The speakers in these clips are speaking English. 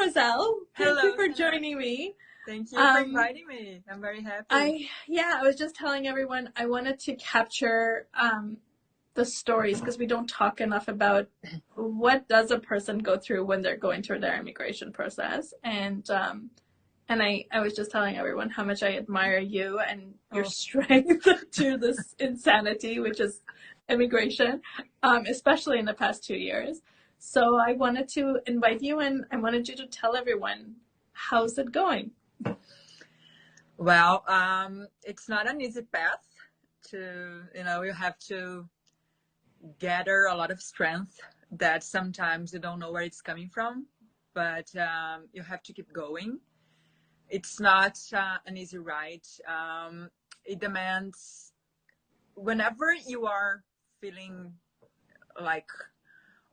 Roselle. Thank you Hello, for Hannah. joining me. Thank you for inviting me. I'm very happy. I was just telling everyone I wanted to capture the stories because we don't talk enough about what does a person go through when they're going through their immigration process. And I was just telling everyone how much I admire you and your strength to this insanity, which is immigration, especially in the past 2 years. So I wanted to invite you and I wanted you to tell everyone, how's it going? Well, it's not an easy path to, you have to gather a lot of strength that sometimes you don't know where it's coming from, but you have to keep going. It's not an easy ride. It demands, whenever you are feeling like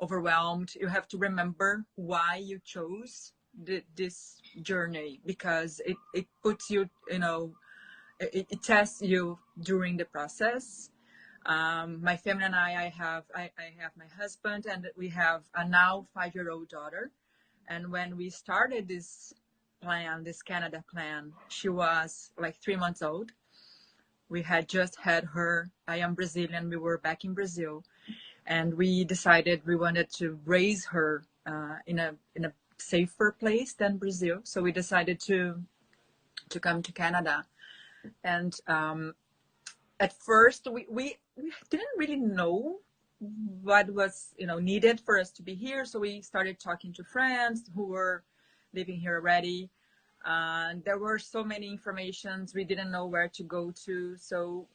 overwhelmed, you have to remember why you chose this journey, because it puts you, it tests you during the process. My family and I have my husband, and we have a now 5-year-old daughter. And when we started this Canada plan, she was like 3 months old. We had just had her. I am Brazilian. We were back in Brazil, and we decided we wanted to raise her in a safer place than Brazil. So we decided to come to Canada. And at first we didn't really know what was needed for us to be here. So we started talking to friends who were living here already. There were so many informations, we didn't know where to go to. So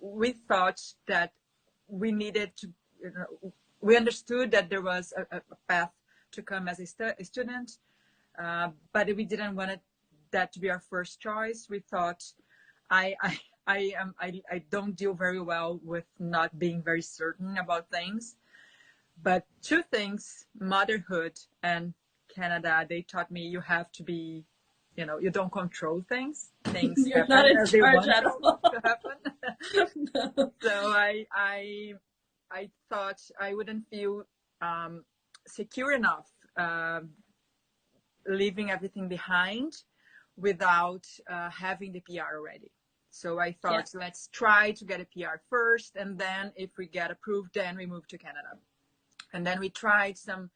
we thought that we needed to, we understood that there was a path to come as a student, but we didn't want that to be our first choice. We thought, I don't deal very well with not being very certain about things. But two things, motherhood and Canada, they taught me you have to be, you don't control things. Things You're happen not in as they charge want at all. to happen. No. So I thought I wouldn't feel secure enough leaving everything behind without having the PR already. So I thought, let's try to get a PR first, and then if we get approved, then we move to Canada. And then we tried some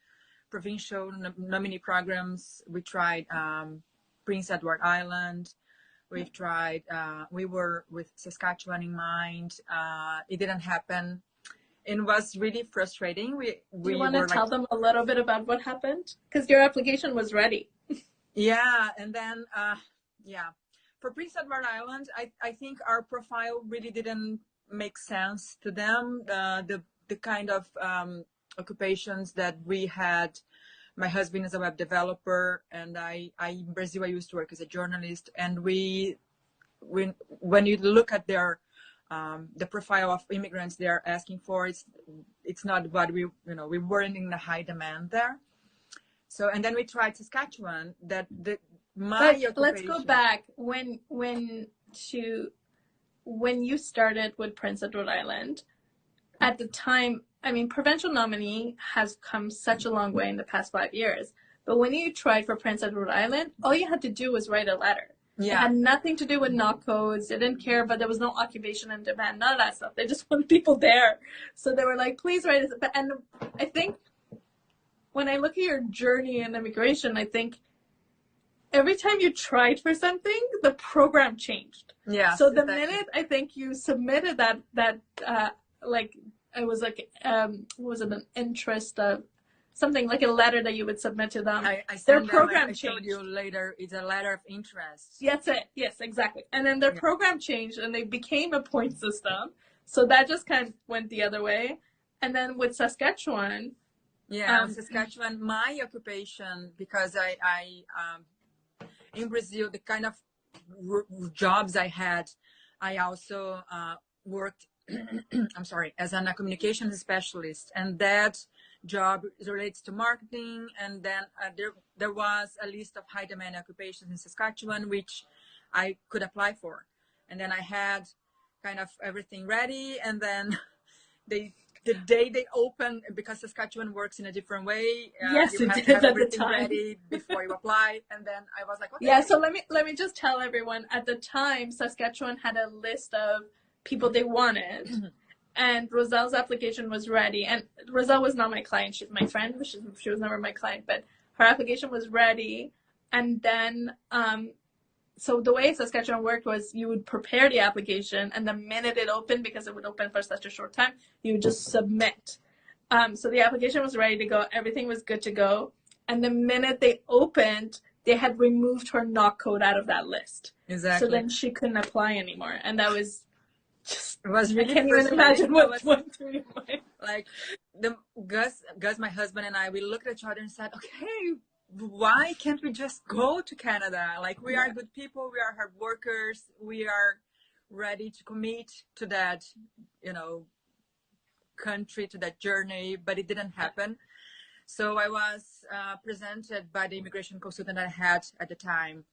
provincial nominee programs. We tried Prince Edward Island. We've tried, we were with Saskatchewan in mind. It didn't happen. It was really frustrating. Do you want to tell them a little bit about what happened? Because your application was ready. Yeah, and then, for Prince Edward Island, I think our profile really didn't make sense to them. The kind of occupations that we had. My husband is a web developer, and I in Brazil I used to work as a journalist. And when you look at their the profile of immigrants they are asking for, it's not what we weren't in a high demand there. So, and then we tried Saskatchewan. Let's go back when you started with Prince Edward Island. At the time, I mean, provincial nominee has come such a long way in the past 5 years. But when you tried for Prince Edward Island, all you had to do was write a letter. Yeah. It had nothing to do with knock codes. They didn't care, but there was no occupation and demand, none of that stuff. They just wanted people there. So they were like, please write it. And I think when I look at your journey in immigration, I think every time you tried for something, the program changed. Yeah. So the minute I think you submitted that it was like was it an interest of something like a letter that you would submit to them? Their program changed. I showed you later. It's a letter of interest. That's it. Yes, exactly. And then their program changed, and they became a point system. So that just kind of went the other way. And then with Saskatchewan. Yeah, Saskatchewan, my occupation, because I in Brazil, the kind of jobs I had, I also worked, as a communications specialist. And that job relates to marketing. And then there was a list of high demand occupations in Saskatchewan, which I could apply for. And then I had kind of everything ready. And then they the day they open, because Saskatchewan works in a different way. Yes, You it have to did have at the everything time. ready before you apply. And then I was like, okay. Yeah, so let me just tell everyone, at the time Saskatchewan had a list of people they wanted. And Roselle's application was ready. And Roselle was not my client. She's my friend. She was never my client. But her application was ready. And then, so the way Saskatchewan worked was you would prepare the application. And the minute it opened, because it would open for such a short time, you would just submit. So the application was ready to go. Everything was good to go. And the minute they opened, they had removed her knock code out of that list. Exactly. So then she couldn't apply anymore. And that was just, it was really I can't even imagine what went through your mind. Like Gus, my husband, and I, we looked at each other and said, okay, why can't we just go to Canada? Like, we are good people, we are hard workers, we are ready to commit to that, country, to that journey, but it didn't happen. So I was presented by the immigration consultant I had at the time.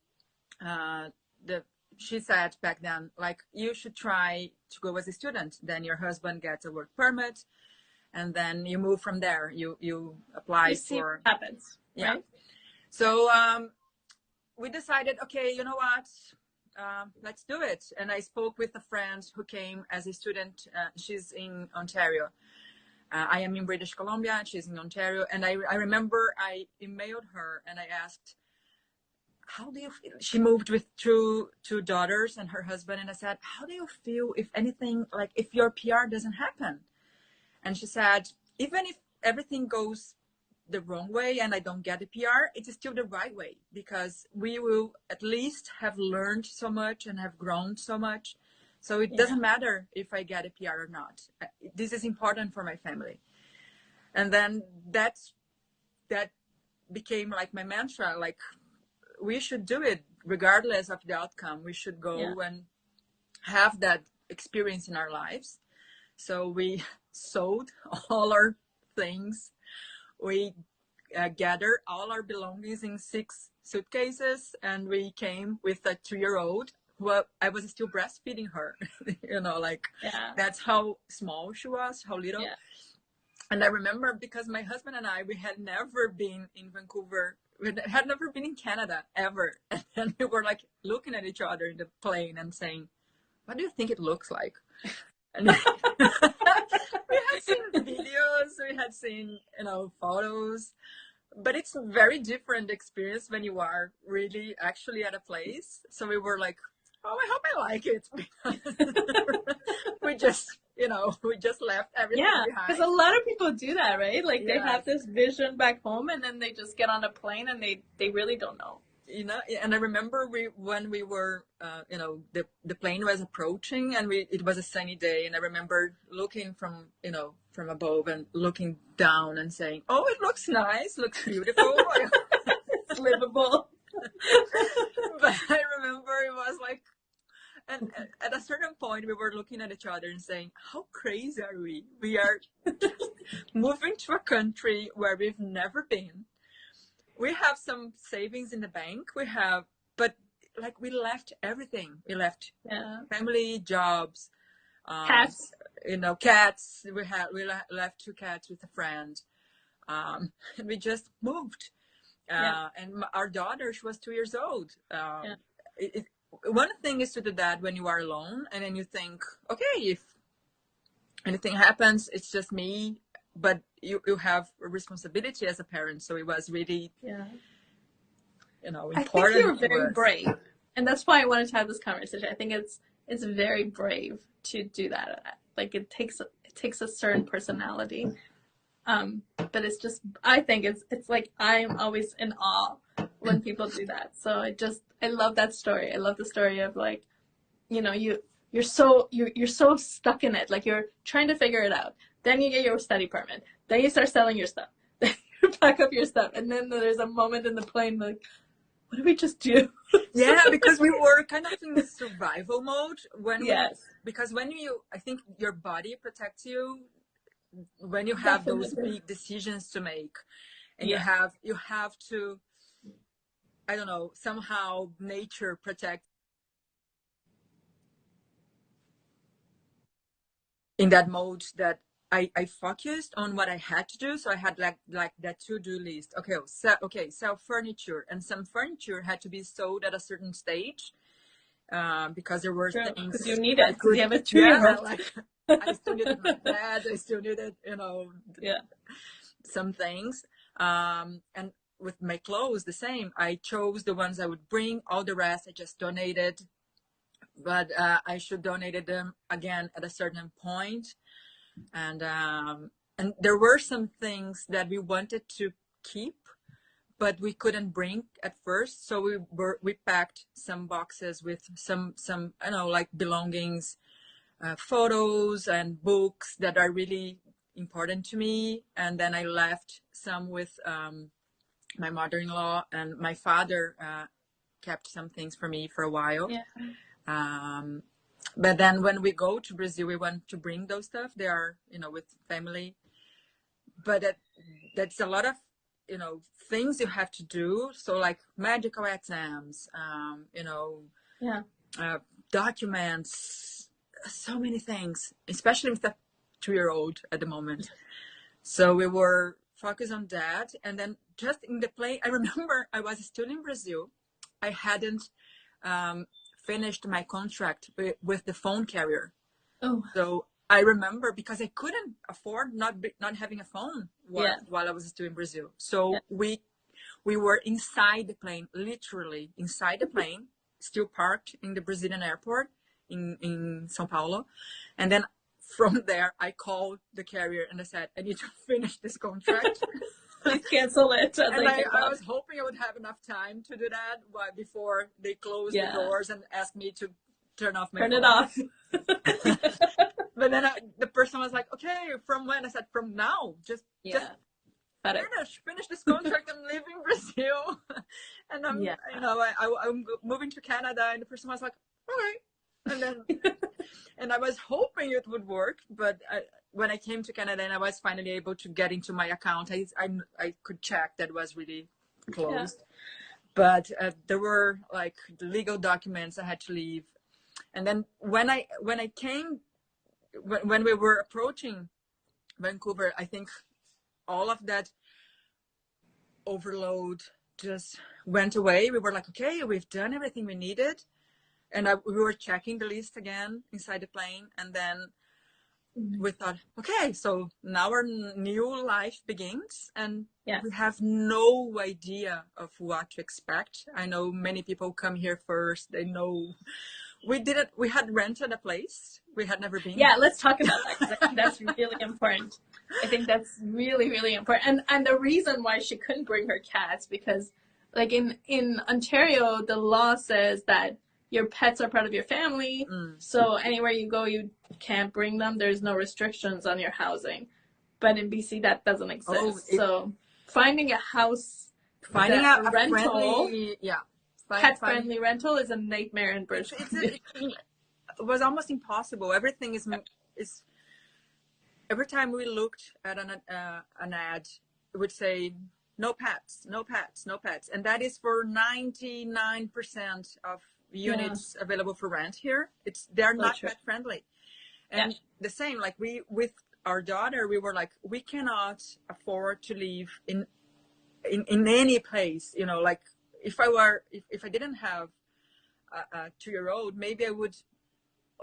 She said back then, like, you should try to go as a student. Then your husband gets a work permit, and then you move from there. You apply for. What happens. Yeah. Right? So we decided, okay, you know what? Let's do it. And I spoke with a friend who came as a student. She's in Ontario. I am in British Columbia, and she's in Ontario. And I remember I emailed her and I asked, how do you feel? She moved with two daughters and her husband. And I said, how do you feel if anything, like if your PR doesn't happen? And she said, even if everything goes the wrong way and I don't get a PR, it is still the right way, because we will at least have learned so much and have grown so much. So it doesn't matter if I get a PR or not. This is important for my family. And then that became like my mantra, like, we should do it regardless of the outcome. We should go and have that experience in our lives. So we sold all our things. We gathered all our belongings in 6 suitcases, and we came with a 3-year-old who I was still breastfeeding her. That's how small she was, how little. Yeah. And I remember, because my husband and I, we had never been in Vancouver. We had never been in Canada ever. And then we were like looking at each other in the plane and saying, what do you think it looks like? And we had seen videos, we had seen, photos, but it's a very different experience when you are really actually at a place. So we were like, oh, I hope I like it. we just left everything behind. Because a lot of people do that, right? Like, they have this vision back home, and then they just get on a plane and they really don't know. And I remember when we were, the plane was approaching, and it was a sunny day, and I remember looking from above and looking down and saying, oh, it looks nice, looks beautiful. It's livable. But I remember it was like, and at a certain point we were looking at each other and saying, how crazy are we? We are moving to a country where we've never been. We have some savings in the bank. But like, we left everything. We left family, jobs, cats. Cats. We left 2 cats with a friend, and we just moved. And our daughter, she was 2 years old. One thing is to do that when you are alone, and then you think, okay, if anything happens, it's just me. But you have a responsibility as a parent, so it was really, important. I think you're very brave, and that's why I wanted to have this conversation. I think it's very brave to do that. Like, it takes a certain personality, but it's just, I think it's like, I'm always in awe when people do that. So I love that story. I love the story of, like, you're so stuck in it, like, you're trying to figure it out. Then you get your study permit. Then you start selling your stuff. Then you pack up your stuff. And then there's a moment in the plane, like, what did we just do? Yeah, because we were kind of in survival mode. Because when I think your body protects you when you have those big decisions to make. And you have to, I don't know, somehow nature protects. In that mode that I focused on what I had to do. So I had like that to-do list. Sell furniture, and some furniture had to be sold at a certain stage, because there were True, things because you need I it because could, you have a yeah, 2-year-old. like I still needed my bed, I still needed, Yeah. some things. And with my clothes, the same. I chose the ones I would bring. All the rest I just donated, but I should donated them again at a certain point. And there were some things that we wanted to keep, but we couldn't bring at first. So we packed some boxes with some like belongings, photos and books that are really important to me. And then I left some with my mother-in-law, and my father kept some things for me for a while. Yeah. But then when we go to Brazil, we want to bring those stuff. They are, with family. But that's a lot of, things you have to do. So like medical exams, Yeah. documents, so many things, especially with a 2-year-old at the moment. So we were focused on that. And then just in the plane, I remember I was still in Brazil. I hadn't finished my contract with the phone carrier. Oh. So I remember, because I couldn't afford not having a phone while I was still in Brazil. So we were inside the plane, literally inside the plane, still parked in the Brazilian airport in São Paulo. And then from there, I called the carrier and I said, I need to finish this contract. Please cancel it. And I was hoping I would have enough time to do that before they closed the doors and asked me to turn off my phone. Turn it off. But then the person was like, okay, from when? I said, from now. Just finish this contract and leave in Brazil. And I'm moving to Canada. And the person was like, okay. And then, and I was hoping it would work. But when I came to Canada and I was finally able to get into my account, I could check that was really closed. Yeah. But there were like legal documents I had to leave. And then when I came, when we were approaching Vancouver, I think all of that overload just went away. We were like, okay, we've done everything we needed. And we were checking the list again inside the plane. And then we thought, okay, so now our new life begins. And we have no idea of what to expect. I know many people come here first. They know. We had rented a place. We had never been. Yeah, let's talk about that, because I think that's really important. I think that's really, really important. And the reason why she couldn't bring her cats, because like in Ontario, the law says that your pets are part of your family. So anywhere you go, you can't bring them. There's no restrictions on your housing. But in BC, that doesn't exist. So finding a house, finding a rental, friendly, pet-friendly rental is a nightmare in British. It was almost impossible. Everything is every time we looked at an ad, it would say no pets, no pets, no pets, and that is for 99% of units available for rent here. They're not pet friendly, and the same like with our daughter, we were like, we cannot afford to live in any place, like. If I didn't have a 2-year-old, maybe I would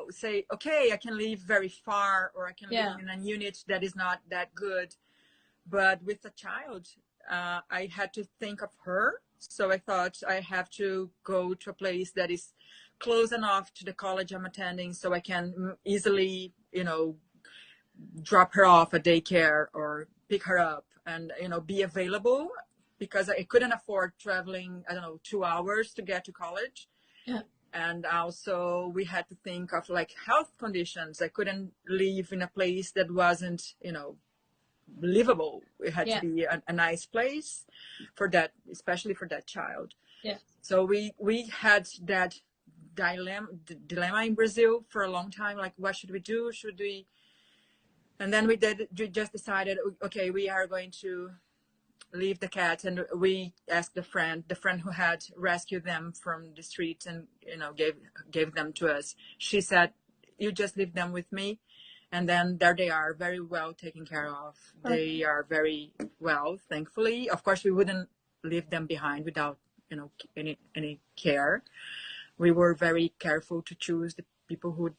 say, okay, I can live very far, or I can live in a unit that is not that good. But with a child, I had to think of her. So I thought I have to go to a place that is close enough to the college I'm attending, so I can easily, drop her off at daycare or pick her up and, be available. Because I couldn't afford traveling, 2 hours to get to college. Yeah. And also we had to think of like health conditions. I couldn't live in a place that wasn't, livable. It had to be a nice place for that, especially for that child. Yeah. So we had that dilemma in Brazil for a long time. Like, what should we do? Should we? And then we just decided, okay, we are going to leave the cats, and we asked the friend who had rescued them from the streets and gave them to us. She said, you just leave them with me, And then there they are, very well taken care of. They are very well, thankfully. Of course, we wouldn't leave them behind without, any care. We were very careful to choose the people who would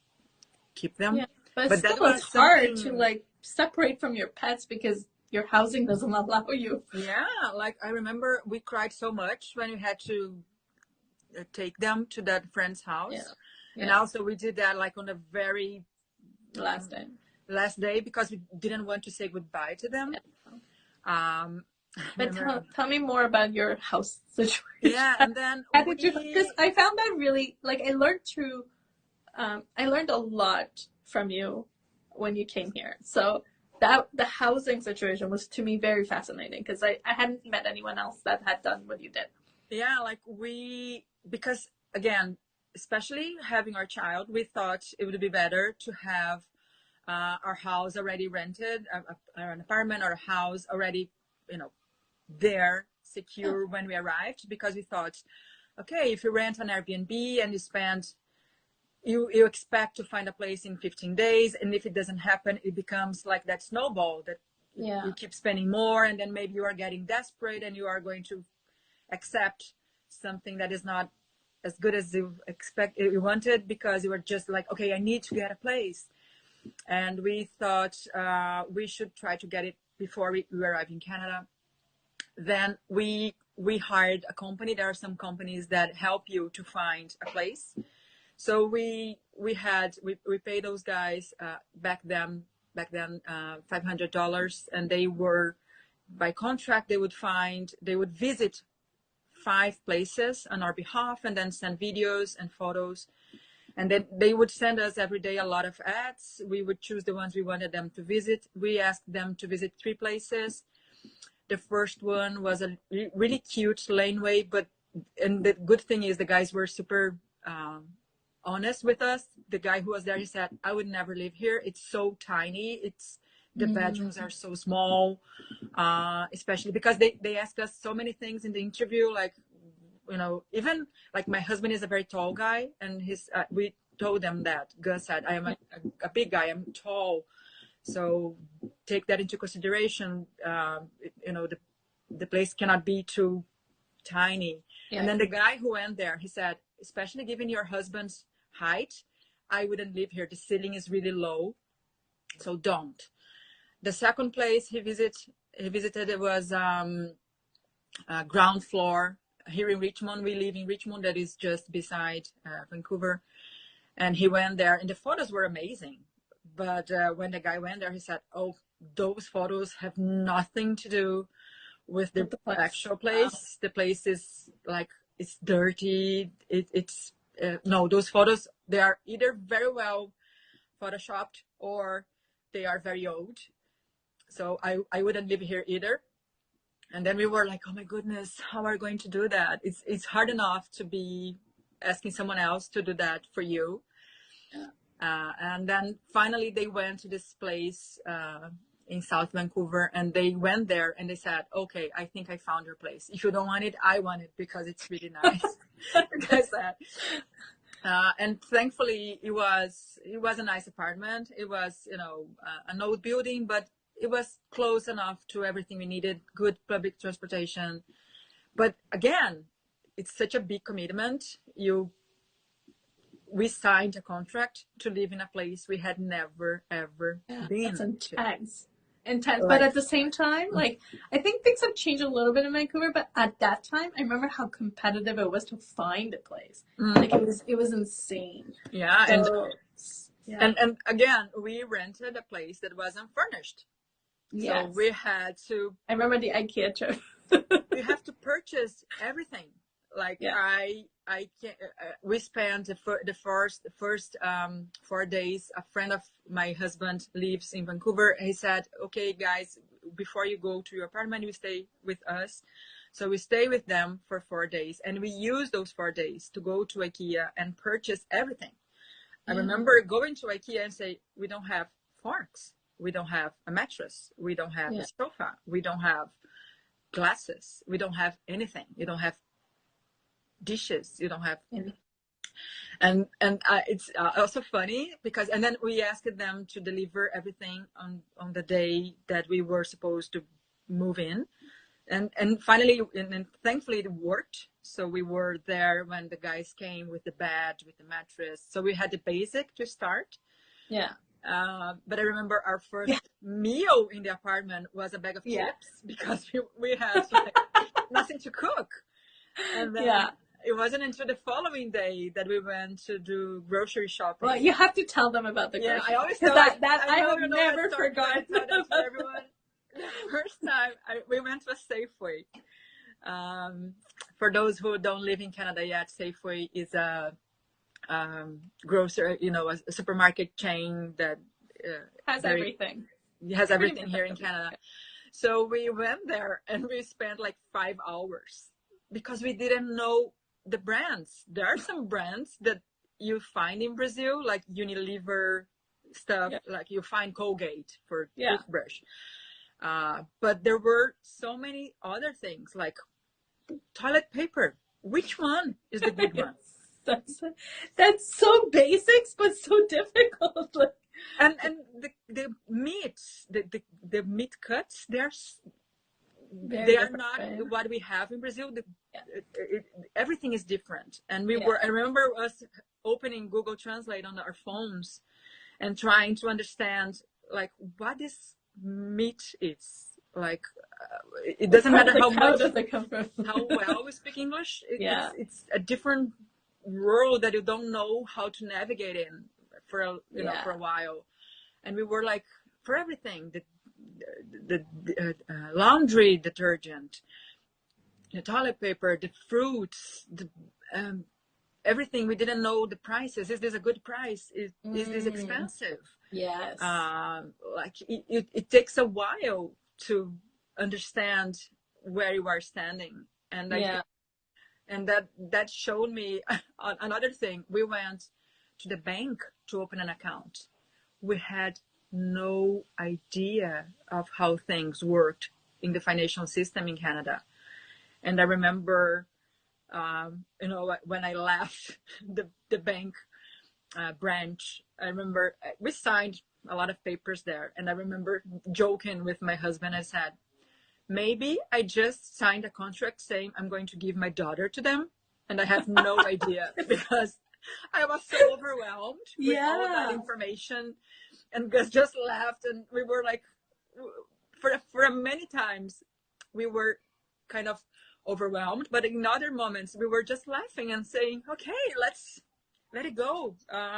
keep them. Yeah, but But still, that it's was hard to something. like separate from your pets because your housing doesn't allow you. Yeah, like I remember we cried so much when we had to take them to that friend's Yeah, house. And yeah. also we did that like on a very Last day. last day because we didn't want to say goodbye to them. Yeah. I But remember. tell me more about your house situation. Yeah, and then How did you? Because I found that really like I learned a lot from you when you came here. So that the housing situation was to me very fascinating because I hadn't met anyone else that had done what you did. Yeah, like because again, especially having our child, we thought it would be better to have our house already rented, an apartment or a house already, there secure when we arrived, because we thought, okay, if you rent an Airbnb and you expect to find a place in 15 days, and if it doesn't happen, it becomes like that snowball that you keep spending more, and then maybe you are getting desperate and you are going to accept something that is not as good as you wanted, because you were just like, okay, I need to get a place. And we thought we should try to get it before we arrive in Canada. Then we hired a company. There are some companies that help you to find a place. So we paid those guys back then $500, and they were, by contract, they would visit 5 places on our behalf and then send videos and photos. And then they would send us every day a lot of ads. We would choose the ones we wanted them to visit. We asked them to visit 3 places. The first one was a really cute laneway, and the good thing is the guys were super honest with us. The guy who was there, he said, I would never live here. It's so tiny. The bedrooms are so small, especially because they asked us so many things in the interview, like, even like my husband is a very tall guy, and we told them that. Gus said, I am a big guy, I'm tall. So take that into consideration. The place cannot be too tiny. Yeah. And then the guy who went there, he said, especially given your husband's height, I wouldn't live here. The ceiling is really low, so don't. The second place he visited, it was ground floor here in Richmond. We live in Richmond, that is just beside Vancouver. And he went there, and the photos were amazing. But when the guy went there, he said, oh, those photos have nothing to do with the actual place. Wow. The place is like, it's dirty. No, those photos, they are either very well photoshopped or they are very old. So I wouldn't live here either. And then we were like, oh my goodness, how are we going to do that? It's hard enough to be asking someone else to do that for you. Yeah. And then finally they went to this place in South Vancouver, and they went there and they said, okay, I think I found your place. If you don't want it, I want it because it's really nice. And thankfully it was a nice apartment. It was, an old building, but it was close enough to everything we needed, good public transportation. But again, it's such a big commitment. We signed a contract to live in a place we had never, ever been. That's intense. But at the same time, like, I think things have changed a little bit in Vancouver, but at that time, I remember how competitive it was to find a place. Like, it was insane. Yeah. And again, we rented a place that wasn't furnished. Yes. So we had to. I remember the IKEA trip. We have to purchase everything. Like, I can't. We spent the first 4 days. A friend of my husband lives in Vancouver. He said, "Okay, guys, before you go to your apartment, you stay with us." So we stay with them for 4 days, and we use those 4 days to go to IKEA and purchase everything. I remember going to IKEA and say, "We don't have forks. We don't have a mattress. We don't have a sofa. We don't have glasses. We don't have anything. You don't have dishes. You don't have And it's also funny because, and then we asked them to deliver everything on the day that we were supposed to move in. And finally, and thankfully it worked. So we were there when the guys came with the bed, with the mattress. So we had the basic to start. Yeah. But I remember our first meal in the apartment was a bag of chips because we had like, nothing to cook. And then it wasn't until the following day that we went to do grocery shopping. Well, you have to tell them about the grocery. I always tell that I have never forgotten. To everyone. The first time we went to a Safeway. For those who don't live in Canada yet, Safeway is a grocery, a supermarket chain that has everything. Has everything here in Canada. So we went there and we spent like 5 hours because we didn't know the brands. There are some brands that you find in Brazil, like Unilever stuff, like you find Colgate for toothbrush. But there were so many other things like toilet paper. Which one is the good one? That's so basics, but so difficult. And the meat, the meat cuts, they are not what we have in Brazil. Everything is different. And I remember us opening Google Translate on our phones and trying to understand like what this meat is. Like it doesn't matter how well we speak English. It's a different world that you don't know how to navigate in for a while. And we were like, for everything, the laundry detergent, the toilet paper, the fruits, everything. We didn't know the prices. Is this a good price? Is this expensive? Yes. Like it takes a while to understand where you are standing. And and that showed me another thing. We went to the bank to open an account. We had no idea of how things worked in the financial system in Canada. And I remember, when I left the bank branch, I remember we signed a lot of papers there. And I remember joking with my husband. I said, maybe I just signed a contract saying I'm going to give my daughter to them. And I have no idea because I was so overwhelmed with all that information, and Gus just laughed, and we were like, for many times, we were kind of overwhelmed, but in other moments, we were just laughing and saying, okay, let's let it go.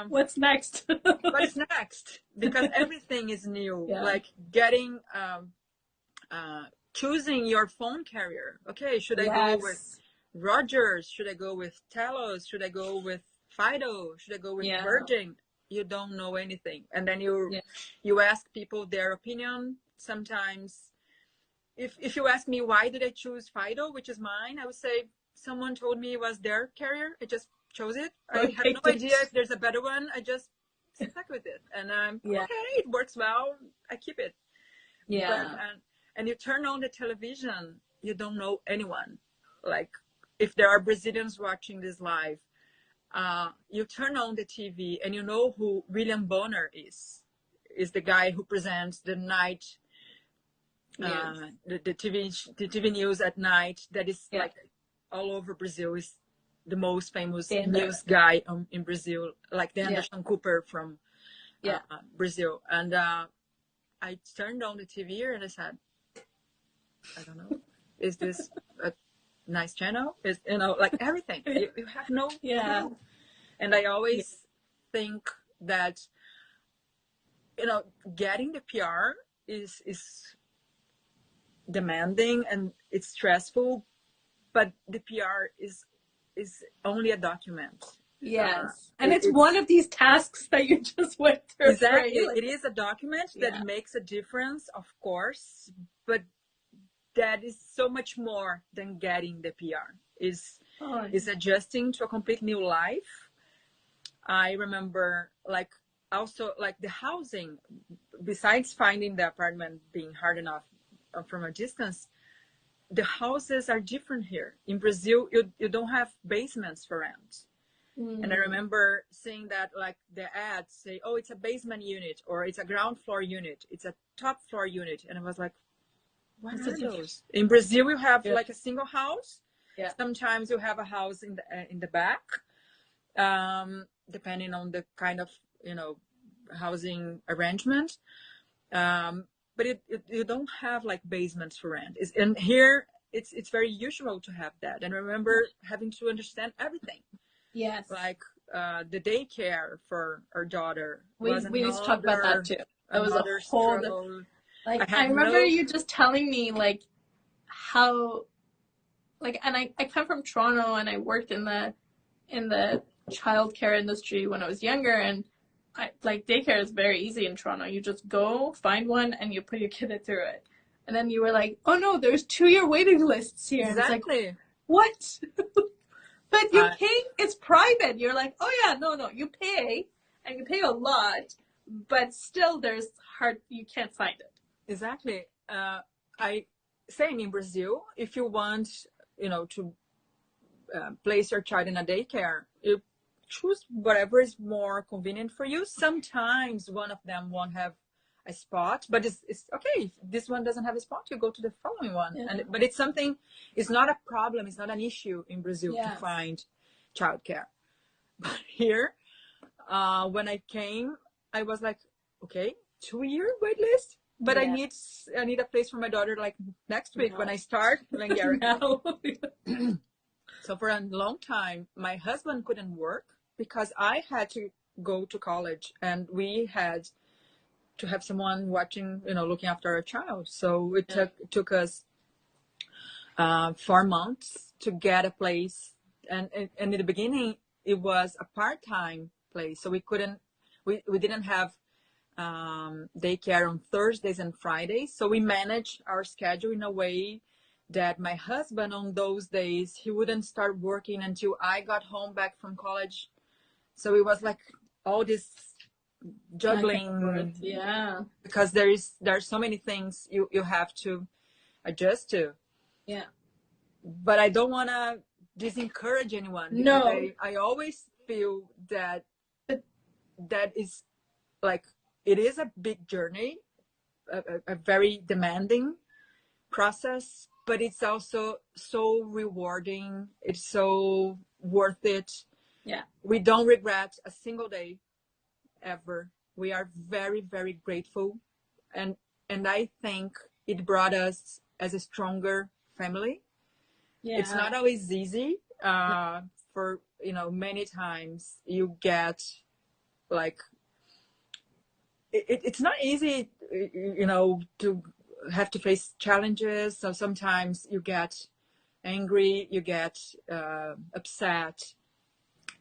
What's next? What's next? Because everything is new, like getting, choosing your phone carrier. Okay, should I go with Rogers? Should I go with Telos? Should I go with Fido? Should I go with Virgin? You don't know anything. And then you ask people their opinion. Sometimes if you ask me why did I choose Fido, which is mine, I would say someone told me it was their carrier. I just chose it. I have no idea if there's a better one. I just stuck with it. And I'm okay, it works well. I keep it. Yeah. And you turn on the television, you don't know anyone. Like if there are Brazilians watching this live, you turn on the TV and you know who William Bonner is the guy who presents the night, the TV news at night. That is like all over Brazil, is the most famous news guy in Brazil, like the Anderson Cooper from Brazil. And I turned on the TV and I said, I don't know, is this a nice channel? Is like everything. You have no clue. And I always think that getting the PR is demanding and it's stressful, but the PR is only a document. Yes. And it's one of these tasks that you just went through. Exactly. It is a document that makes a difference, of course, but that is so much more than getting the PR. Is adjusting to a complete new life. I remember also the housing, besides finding the apartment being hard enough from a distance, the houses are different here. In Brazil, you don't have basements for rent. And I remember seeing that, like, the ads say, oh, it's a basement unit, or it's a ground floor unit, it's a top floor unit. And I was like, what are those? In Brazil, you have like a single house. Yeah. Sometimes you have a house in the back, depending on the kind of, housing arrangement. But you don't have like basements for rent. And here it's very usual to have that. And I remember having to understand everything. Yes. Like the daycare for our daughter. We used to talk about that too. It was a whole struggle. Like I remember you just telling me like how, like, and I come from Toronto and I worked in the childcare industry when I was younger, and like daycare is very easy in Toronto. You just go find one and you put your kid through it. And then you were like, oh no, there's 2-year waiting lists here. Exactly. It's like, what? But you pay, it's private. You're like, oh yeah, no, you pay, and you pay a lot, but still you can't find it. Exactly. I saying in Brazil, if you want, to place your child in a daycare, you choose whatever is more convenient for you. Sometimes one of them won't have a spot, but it's okay. If this one doesn't have a spot, you go to the following one. Yeah. But it's not a problem. It's not an issue in Brazil to find childcare. But here, when I came, I was like, okay, 2-year wait list. But I need a place for my daughter like next week when I start Vancouver. So for a long time, my husband couldn't work because I had to go to college, and we had to have someone watching, looking after a child. So it took us 4 months to get a place, and in the beginning it was a part-time place, so we didn't have daycare on Thursdays and Fridays. So we managed our schedule in a way that my husband on those days, he wouldn't start working until I got home back from college. So it was like all this juggling, because there are so many things you have to adjust to. Yeah. But I don't want to discourage anyone. No. I always feel that is like, it is a big journey, a very demanding process, but it's also so rewarding. It's so worth it. Yeah. We don't regret a single day ever. We are very, very grateful. And I think it brought us as a stronger family. Yeah. It's not always easy. For, many times you get like, it's not easy, to have to face challenges. So sometimes you get angry, you get upset,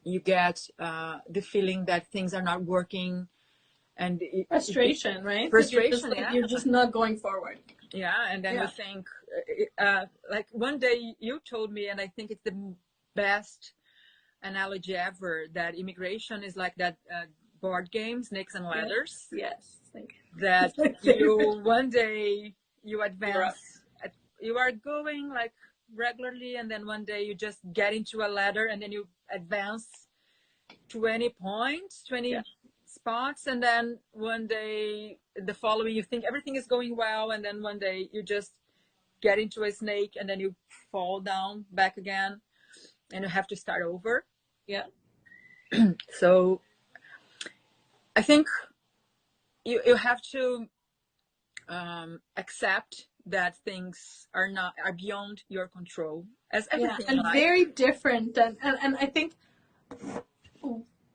you get the feeling that things are not working, and frustration, right? Frustration, you're just not going forward. Yeah, and then you think, like one day you told me, and I think it's the best analogy ever, that immigration is like that board game, Snakes and Ladders. Yes. That you one day you advance, you are going like regularly, and then one day you just get into a ladder, and then you advance 20 points, 20 spots, and then one day the following you think everything is going well, and then one day you just get into a snake, and then you fall down back again, and you have to start over. Yeah. So I think you have to accept that things are beyond your control, as everything in life. Very different, and I think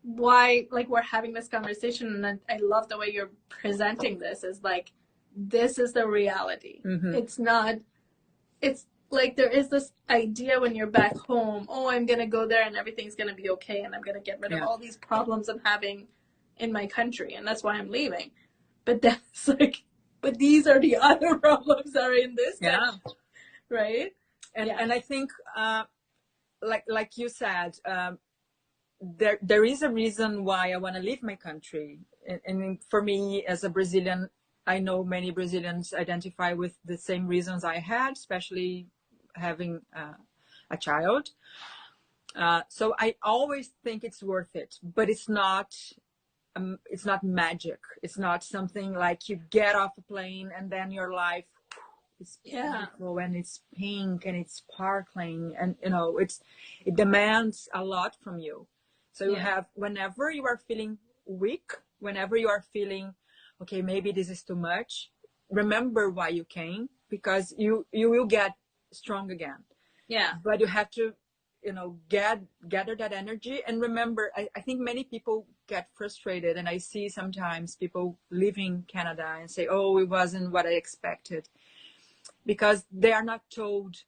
why, like, we're having this conversation, and I love the way you're presenting this, is like, this is the reality. Mm-hmm. It's like there is this idea when you're back home, oh, I'm gonna go there and everything's gonna be okay, and I'm gonna get rid of all these problems I'm having in my country, and that's why I'm leaving. But that's like, but these are the other problems that are in this country, right? And I think, like you said, there is a reason why I want to leave my country. And for me, as a Brazilian, I know many Brazilians identify with the same reasons I had, especially having a child. So I always think it's worth it, but it's not magic. It's not something like you get off a plane and then your life is Yeah. beautiful and it's pink and it's sparkling, and it demands a lot from you. So you Yeah. have, whenever you are feeling weak, whenever you are feeling, okay, maybe this is too much, remember why you came, because you will get strong again. Yeah. But you have to gather that energy and remember. I think many people get frustrated, and I see sometimes people leaving Canada and say, oh, it wasn't what I expected, because they are not told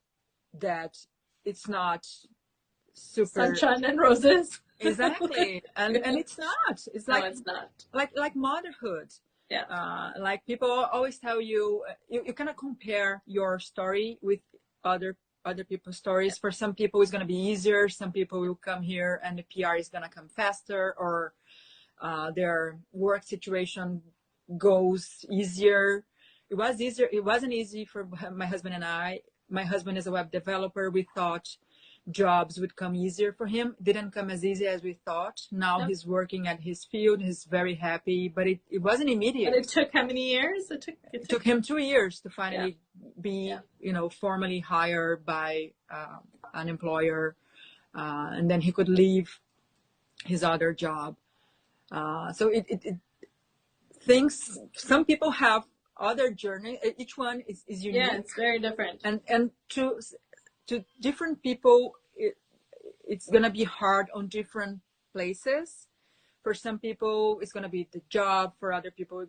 that it's not super. Sunshine and roses. Exactly. And it's not. It's No, like it's not. like motherhood. Yeah. Like people always tell you, you cannot compare your story with other people's stories. For some people it's going to be easier, some people will come here and the PR is going to come faster, or their work situation goes easier. It was easier. It wasn't easy for my husband and I. My husband is a web developer. We thought jobs would come easier for him. It didn't come as easy as we thought. Now Nope. he's working at his field. He's very happy, but it wasn't immediate. But it took how many years? It took him 2 years to finally be, Yeah. formally hired by an employer, and then he could leave his other job. So things. Some people have other journey. Each one is unique. Yeah, it's very different. And to different people, it's gonna be hard on different places. For some people, it's gonna be the job. For other people,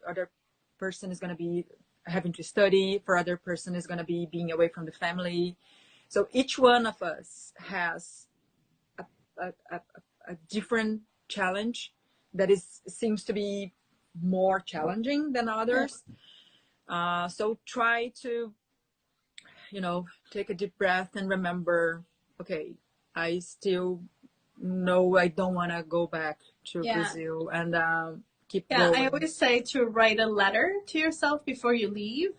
other person is gonna be having to study. For other person, is gonna be being away from the family. So each one of us has a different challenge that seems to be more challenging than others. So try to, take a deep breath and remember, okay, I still know I don't want to go back to Brazil, and keep going. I always say to write a letter to yourself before you leave,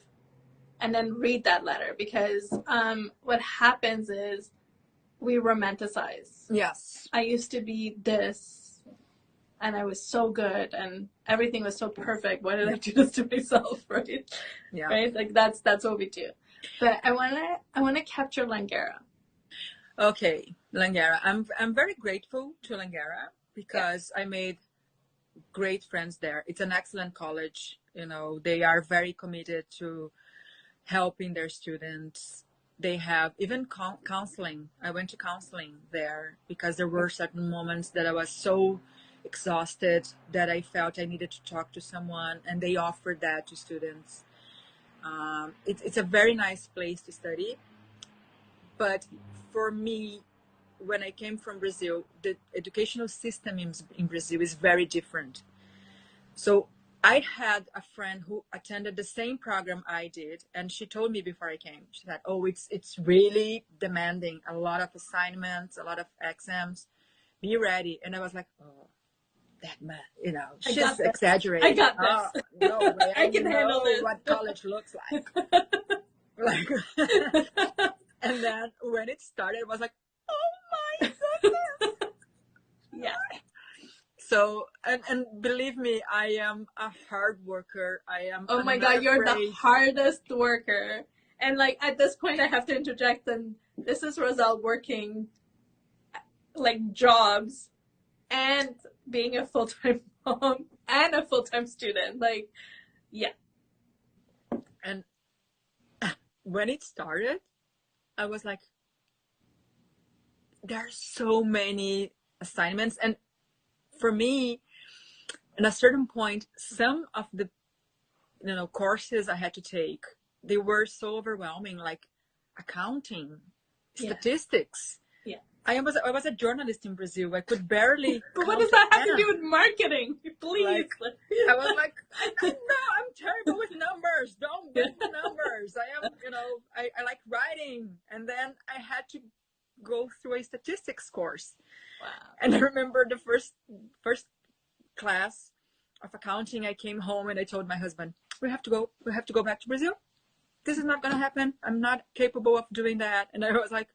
and then read that letter, because what happens is we romanticize. Yes. I used to be this, and I was so good, and everything was so perfect. Why did I do this to myself, right? Yeah. Right? Like that's what we do. But I wanna capture Langara. Okay, Langara. I'm very grateful to Langara because I made great friends there. It's an excellent college. They are very committed to helping their students. They have even counseling. I went to counseling there because there were certain moments that I was so exhausted that I felt I needed to talk to someone, and they offered that to students. It's a very nice place to study. But for me, when I came from Brazil, the educational system in Brazil is very different. So I had a friend who attended the same program I did, and she told me before I came, she said, oh, it's really demanding, a lot of assignments, a lot of exams, be ready. And I was like, oh, that man, she's exaggerating. I got this. No way. I can handle this. What college looks like. And then when it started, it was like, oh my goodness. Yeah. So, and believe me, I am a hard worker. I am. Oh my God, you're the hardest worker. And at this point, I have to interject. And this is Roselle working jobs and being a full-time mom and a full-time student. Yeah. And when it started, I was like, there are so many assignments. And for me, at a certain point, some of the courses I had to take, they were so overwhelming, like accounting, statistics. Yeah. I was a journalist in Brazil. I could barely. But what does that have to do with marketing? Please. I was like, no, I'm terrible with numbers. Don't get the numbers. I am, I like writing. And then I had to go through a statistics course. Wow. And I remember the first class of accounting, I came home and I told my husband, we have to go back to Brazil. This is not going to happen. I'm not capable of doing that. And I was like,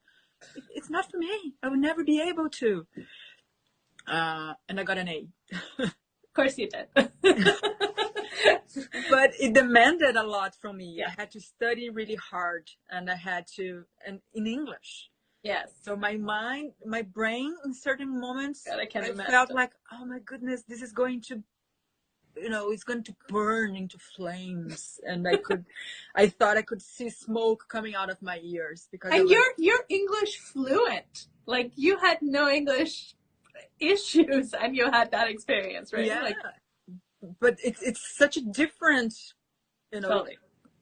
It's not for me. I would never be able to. And I got an A. Of course you did. But it demanded a lot from me. Yeah. I had to study really hard, and and in English. Yes. So my mind, my brain, in certain moments, God, I can imagine. felt like, oh my goodness, this is going to, it's going to burn into flames. And I thought I could see smoke coming out of my ears because. And you're English fluent. Like, you had no English issues, and you had that experience, right? Yeah. Like, but it's such a different, totally.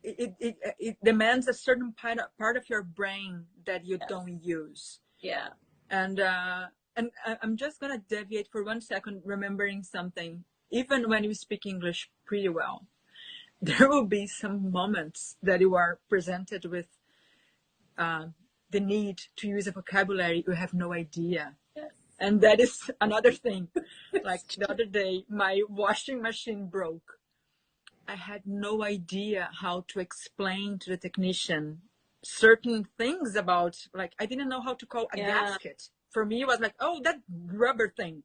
It demands a certain part of your brain that you Yes. don't use. Yeah. And I'm just gonna deviate for 1 second, remembering something. Even when you speak English pretty well, there will be some moments that you are presented with the need to use a vocabulary you have no idea. Yes. And that is another thing. Like the other day, my washing machine broke. I had no idea how to explain to the technician certain things about, like, I didn't know how to call a gasket. For me, it was like, oh, that rubber thing.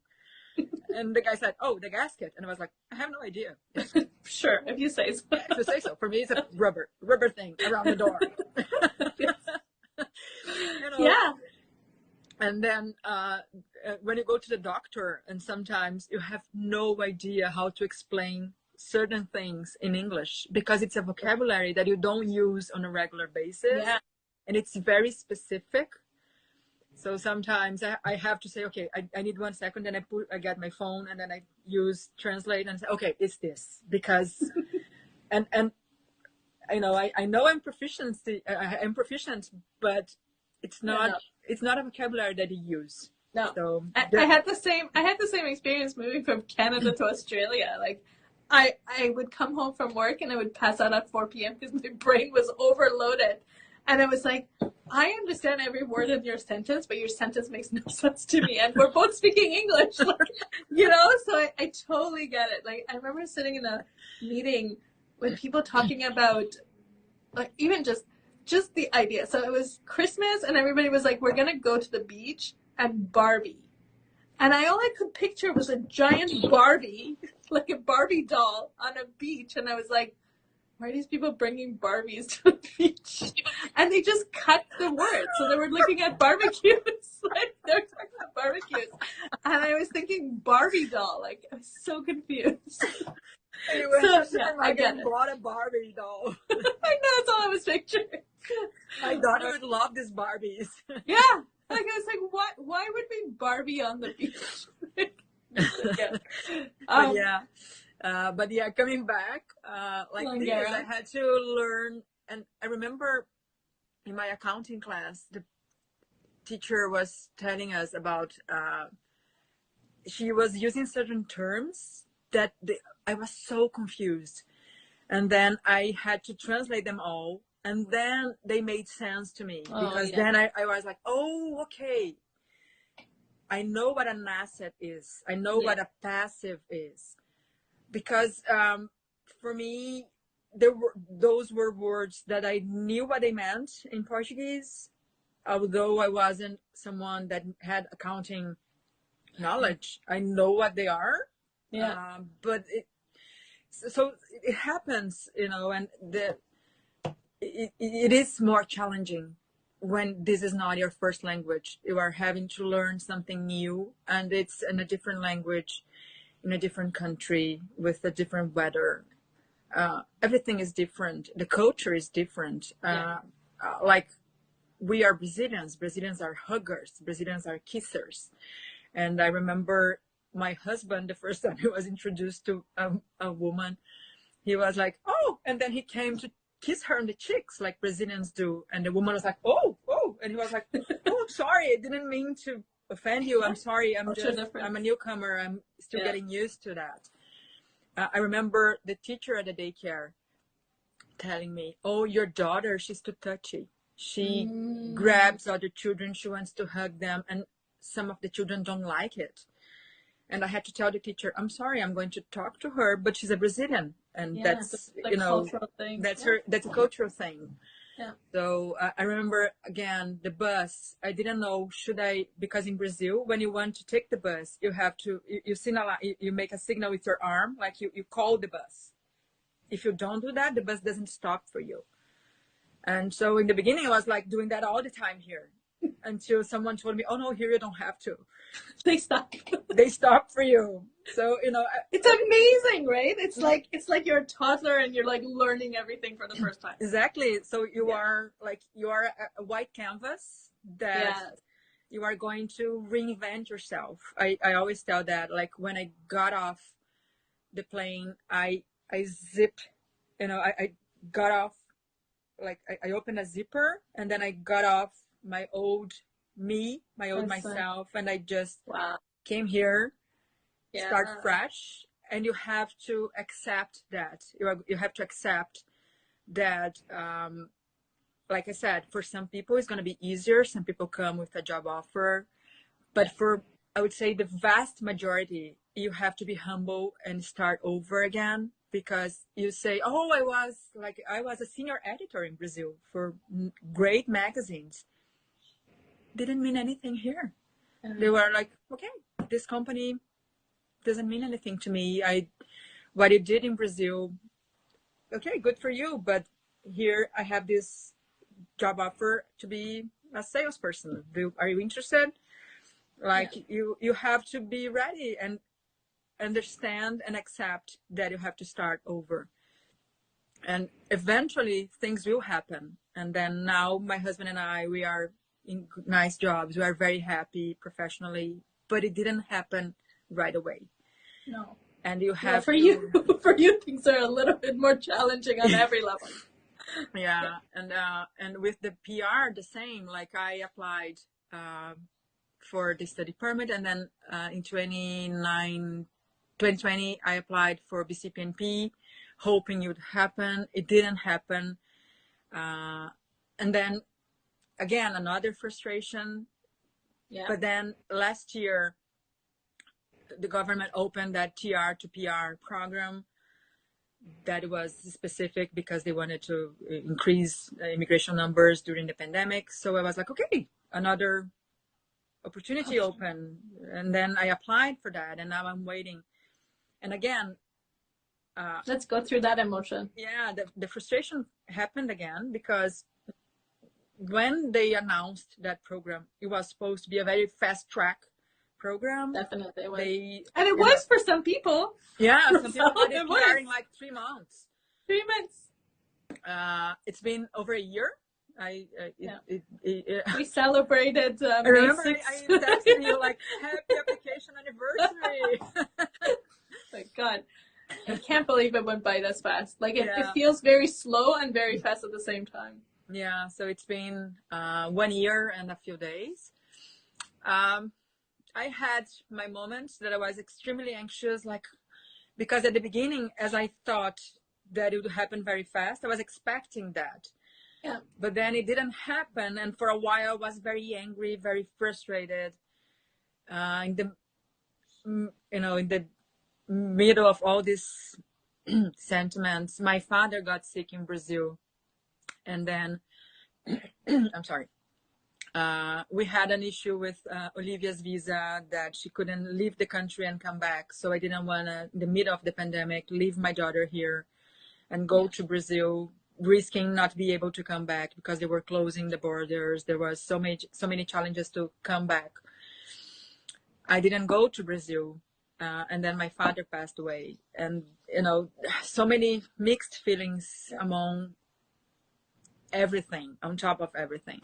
And the guy said, oh, the gasket. And I was like, I have no idea. Sure, if you say so. If you say so. For me, it's a rubber thing around the door. Yeah. And then when you go to the doctor, and sometimes you have no idea how to explain certain things in English because it's a vocabulary that you don't use on a regular basis. Yeah. And it's very specific. So sometimes I have to say, okay, I need 1 second. Then I get my phone, and then I use translate and say, okay, it's this, because, and I know I'm proficient, but it's not a vocabulary that you use. No. So I had the same experience moving from Canada to Australia. Like, I would come home from work and I would pass out at 4 p.m. because my brain was overloaded. And I was like, I understand every word of your sentence, but your sentence makes no sense to me. And we're both speaking English, like, so I totally get it. Like, I remember sitting in a meeting with people talking about, like, even just the idea. So it was Christmas and everybody was like, we're going to go to the beach and Barbie. And all I could picture was a giant Barbie, like a Barbie doll on a beach. And I was like, why are these people bringing Barbies to the beach? And they just cut the words. So they were looking at barbecues. Like, they were talking about barbecues. And I was thinking Barbie doll. Like, I was so confused. Anyway, I get it. Bought a Barbie doll. I know, that's all I was picturing. My daughter would love these Barbies. Yeah. Like, I was like, why would we Barbie on the beach? But yeah, coming back, like this, I had to learn. And I remember in my accounting class, the teacher was telling us about, she was using certain terms that I was so confused. And then I had to translate them all. And then they made sense to me, because then I was like, oh, okay. I know what an asset is. I know what a passive is. Because for me, those were words that I knew what they meant in Portuguese, although I wasn't someone that had accounting knowledge. I know what they are. Yeah. But it happens, and it is more challenging when this is not your first language. You are having to learn something new, and it's in a different language, in a different country, with a different weather. Everything is different. The culture is different. Like, we are Brazilians. Brazilians are huggers. Brazilians are kissers. And I remember my husband, the first time he was introduced to a woman, he was like, oh, and then he came to kiss her on the cheeks like Brazilians do. And the woman was like, oh. And he was like, oh, sorry, I didn't mean to offend you. I'm sorry. I'm a newcomer. I'm still getting used to that. I remember the teacher at the daycare telling me, oh, your daughter, she's too touchy. She grabs other children. She wants to hug them. And some of the children don't like it. And I had to tell the teacher, I'm sorry, I'm going to talk to her, but she's a Brazilian. And that's, cultural thing. That's a cultural thing. Yeah. So I remember, again, the bus. I didn't know, because in Brazil, when you want to take the bus, you have to, you make a signal with your arm, like you call the bus. If you don't do that, the bus doesn't stop for you. And so in the beginning, I was like doing that all the time here until someone told me, oh no, here you don't have to. They stop. They stop for you. So, it's amazing, right? It's like you're a toddler and you're like learning everything for the first time. Exactly. So you are a white canvas that you are going to reinvent yourself. I always tell that, like, when I got off the plane, I zipped, I got off, like I opened a zipper, and then I got off my old myself, and I just came here, start fresh. And you have to accept that. You have to accept that, like I said, for some people it's going to be easier. Some people come with a job offer, but I would say the vast majority, you have to be humble and start over again, because you say, oh, I was a senior editor in Brazil for great magazines. Didn't mean anything here. They were like, okay, this company doesn't mean anything to me. What you did in Brazil, okay, good for you, but here I have this job offer to be a salesperson. Are you interested? You have to be ready and understand and accept that you have to start over. And eventually things will happen. And then now my husband and I, we are in nice jobs. We are very happy professionally, but it didn't happen right away. No. And you have for you things are a little bit more challenging on every level. Yeah. And with the PR, the same. Like, I applied for the study permit, and then in 2020 I applied for BCPNP, hoping it would happen. It didn't happen. And then again, another frustration. But then last year, the government opened that TR to PR program that was specific because they wanted to increase immigration numbers during the pandemic. So I was like, okay, another opportunity open. And then I applied for that, and now I'm waiting. And again, let's go through that emotion. Yeah, the frustration happened again, because when they announced that program, it was supposed to be a very fast track program. Definitely. And it was for some people. Yeah, some people had it PR in like 3 months. 3 months. It's been over a year. We celebrated I remember I texted you like, happy application anniversary. My God. I can't believe it went by this fast. Like, it feels very slow and very fast at the same time. Yeah, so it's been 1 year and a few days. I had my moments that I was extremely anxious, because at the beginning, as I thought that it would happen very fast, I was expecting that. Yeah. But then it didn't happen, and for a while I was very angry, very frustrated. In the middle of all these sentiments, my father got sick in Brazil, and then I'm sorry. We had an issue with Olivia's visa, that she couldn't leave the country and come back. So I didn't want to, in the middle of the pandemic, leave my daughter here and go to Brazil, risking not be able to come back because they were closing the borders. There was so many challenges to come back. I didn't go to Brazil. And then my father passed away. And, so many mixed feelings among everything, on top of everything.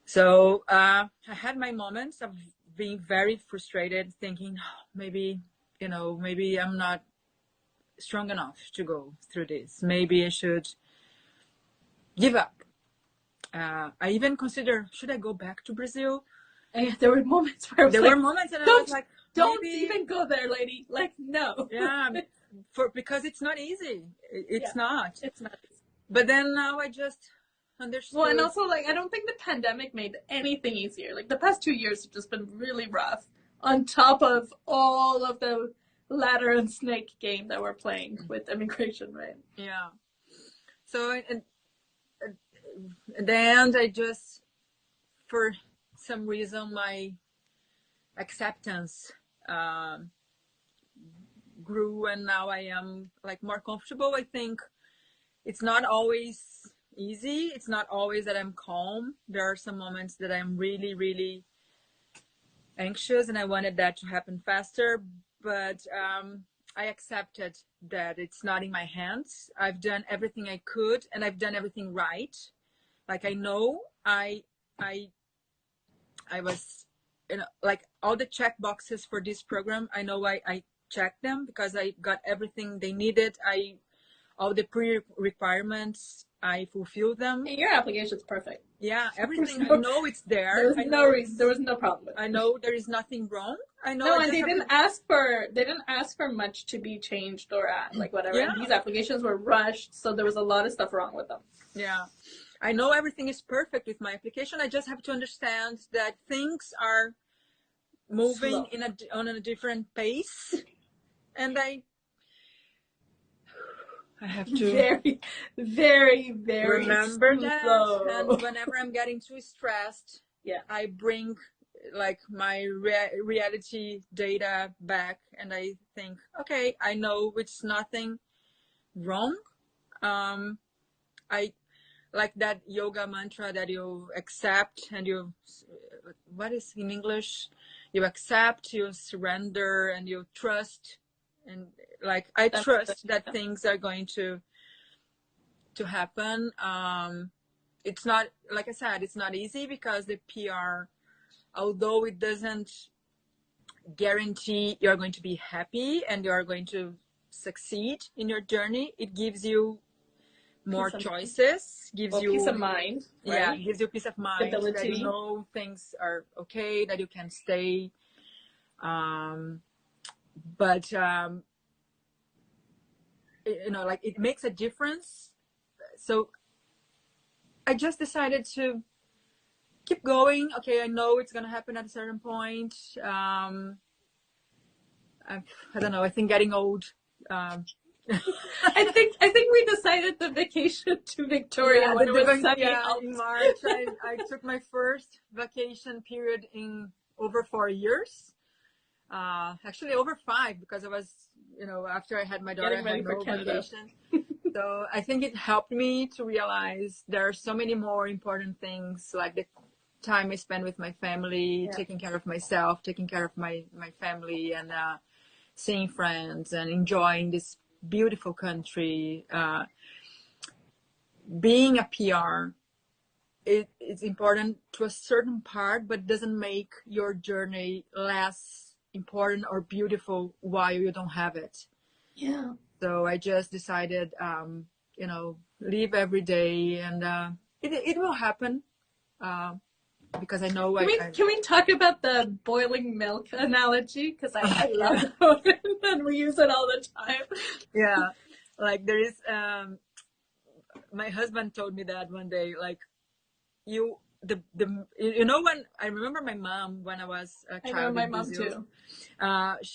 So I had my moments of being very frustrated, thinking, maybe I'm not strong enough to go through this. Maybe I should give up. I even consider, should I go back to Brazil? And there were moments where and I was like, don't even go there, lady. Like, no. Yeah, because it's not easy. It's not. It's not easy. But then now I just understood. Well, and also, I don't think the pandemic made anything easier. Like, the past 2 years have just been really rough, on top of all of the ladder and snake game that we're playing with immigration, right? Yeah. So, and at the end, I just, for some reason, my acceptance grew, and now I am like more comfortable. I think it's not always easy. It's not always that I'm calm. There are some moments that I'm really, really anxious, and I wanted that to happen faster. But I accepted that it's not in my hands. I've done everything I could, and I've done everything right. Like, I know I was, like, all the check boxes for this program, I know I checked them because I got everything they needed. All the pre-requirements, I fulfilled them. Your application's perfect. Yeah, everything. I know it's there. There was no reason. There was no problem with it. I know there is nothing wrong. I know. No, and they didn't ask for much to be changed or like whatever. Yeah. And these applications were rushed, so there was a lot of stuff wrong with them. Yeah, I know everything is perfect with my application. I just have to understand that things are moving on a different pace, and I have to very, very, very remember that. slow. And whenever I'm getting too stressed, yeah, I bring like my reality data back, and I think, okay, I know it's nothing wrong. I like that yoga mantra that you accept, and you, what is in English? You accept, you surrender, and you trust. And like, I trust that things are going to happen. It's not, like I said, it's not easy because the PR, although it doesn't guarantee you're going to be happy and you're going to succeed in your journey, it gives you more choices, gives you peace of mind. Right? Yeah, gives you peace of mind. Stability. That you know things are okay, that you can stay. But like, it makes a difference. So I just decided to keep going. Okay, I know it's gonna happen at a certain point. I don't know. I think getting old. I think we decided the vacation to Victoria when it was sunny. In March. I took my first vacation period in over 4 years. Actually over 5, because I was, after I had my daughter, I had no vacation. So I think it helped me to realize there are so many more important things, like the time I spend with my family, taking care of myself, taking care of my family, and seeing friends and enjoying this beautiful country. Being a PR, it's important to a certain part, but doesn't make your journey less important or beautiful while you don't have it. Yeah. So I just decided, live every day, and it will happen. Because I know. Can we talk about the boiling milk analogy? Because I love it, and we use it all the time. Yeah, like there is. My husband told me that one day, like, when I remember my mom when I was a child. I remember my mom too.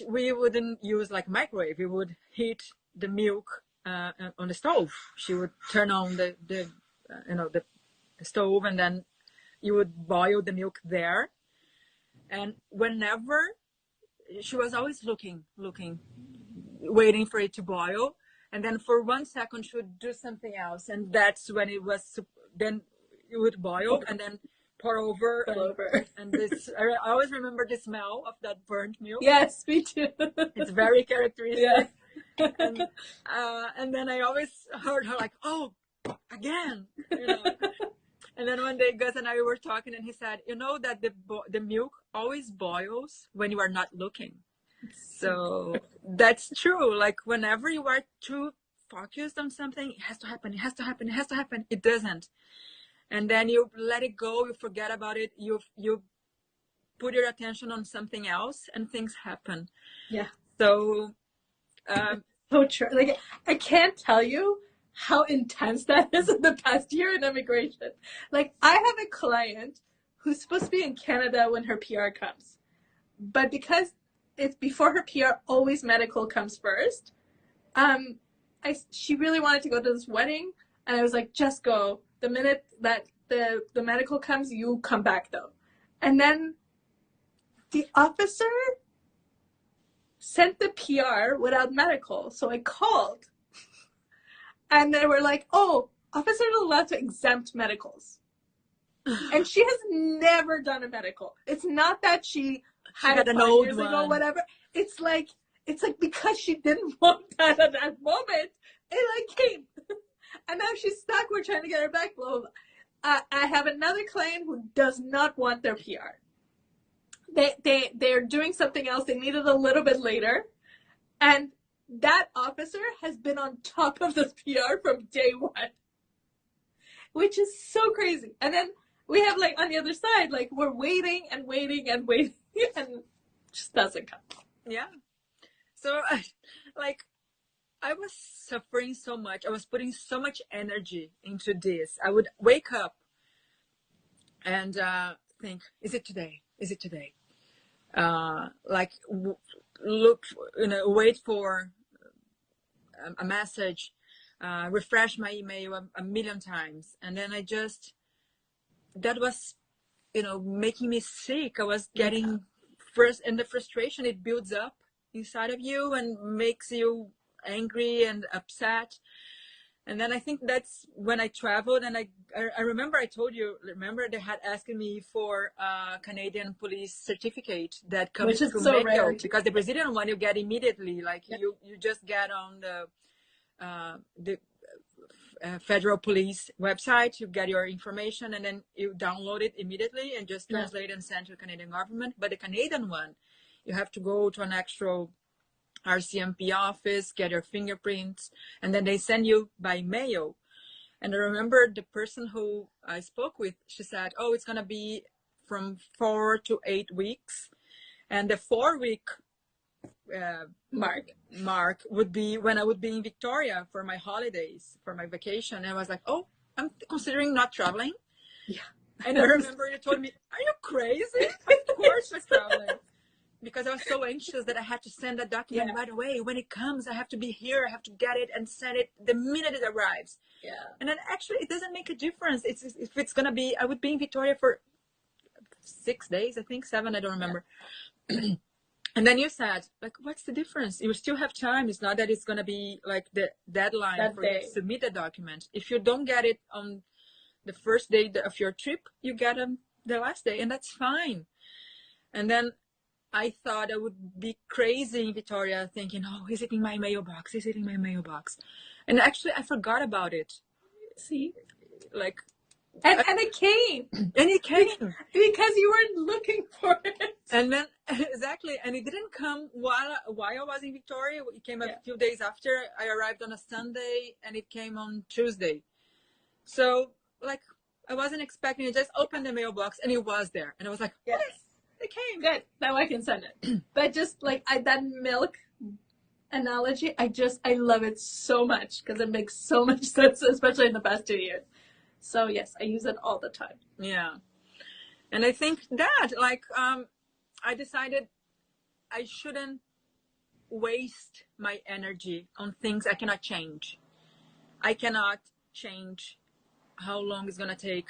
We wouldn't use like microwave. We would heat the milk on the stove. She would turn on the stove, and then you would boil the milk there. And whenever, she was always looking, waiting for it to boil. And then for 1 second, she would do something else. And that's when it was, then it would boil and then pour over. And this, I always remember the smell of that burnt milk. Yes, me too. It's very characteristic. Yeah. And then I always heard her like, oh, again, And then one day, Gus and I were talking, and he said, that the milk always boils when you are not looking. So that's true. Like, whenever you are too focused on something, it has to happen, it has to happen, it has to happen. It doesn't. And then you let it go, you forget about it, you put your attention on something else, and things happen. Yeah. So, so true. Like, I can't tell you how intense that is in the past year in immigration. Like, I have a client who's supposed to be in Canada when her PR comes. But because it's before her PR, always medical comes first. She really wanted to go to this wedding, and I was like, just go. the minute that the medical comes, you come back though. And then the officer sent the PR without medical. So I called and they were like, oh, officers are allowed to exempt medicals. And she has never done a medical. It's not that she had it an 5 old years one. ago, whatever. It's like because she didn't want that at that moment, it like came. And now she's stuck. We're trying to get her back. Blah, blah, blah. I have another client who does not want their PR. They're doing something else. They need it a little bit later. And that officer has been on top of this PR from day one, which is so crazy. And then we have like on the other side, like we're waiting and waiting and waiting and it just doesn't come. Yeah. So like I was suffering so much. I was putting so much energy into this. I would wake up and think, is it today? Is it today? Like look, wait for a message, refresh my email a million times. And then that was, making me sick. I was getting and the frustration, it builds up inside of you and makes you angry and upset. And then I think that's when I traveled, and I remember I told you, they had asked me for a Canadian police certificate that comes through so mail, rare. because the Brazilian one you get immediately, like you just get on the federal police website, you get your information, and then you download it immediately and just translate and send to the Canadian government. But the Canadian one, you have to go to an actual RCMP office, get your fingerprints, and then they send you by mail. And I remember the person who I spoke with, she said, oh, it's going to be from 4 to 8 weeks. And the 4-week mark would be when I would be in Victoria for my holidays, for my vacation. And I was like, oh, I'm considering not traveling. Yeah. And I remember you told me, are you crazy? Of course we're traveling. Because I was so anxious that I had to send that document right away. When it comes, I have to be here. I have to get it and send it the minute it arrives. Yeah. And then actually, it doesn't make a difference. If it's going to be, I would be in Victoria for 6 days, I think, 7, I don't remember. Yeah. And then you said, like, what's the difference? You still have time. It's not that it's going to be like the deadline for you to submit the document. If you don't get it on the first day of your trip, you get them the last day, and that's fine. And then I thought I would be crazy in Victoria thinking, oh, is it in my mailbox? Is it in my mailbox? And actually, I forgot about it. See? Like... And it came. And it came. Because you weren't looking for it. And then, exactly. And it didn't come while I was in Victoria. It came a few days after. I arrived on a Sunday, and it came on Tuesday. So, like, I wasn't expecting it. Just opened the mailbox, and it was there. And I was like, yes. It came. Good. Now I can send it. But just like that milk analogy, I love it so much because it makes so much sense, especially in the past 2 years. So yes, I use it all the time. Yeah. And I think that I decided I shouldn't waste my energy on things I cannot change. I cannot change how long it's going to take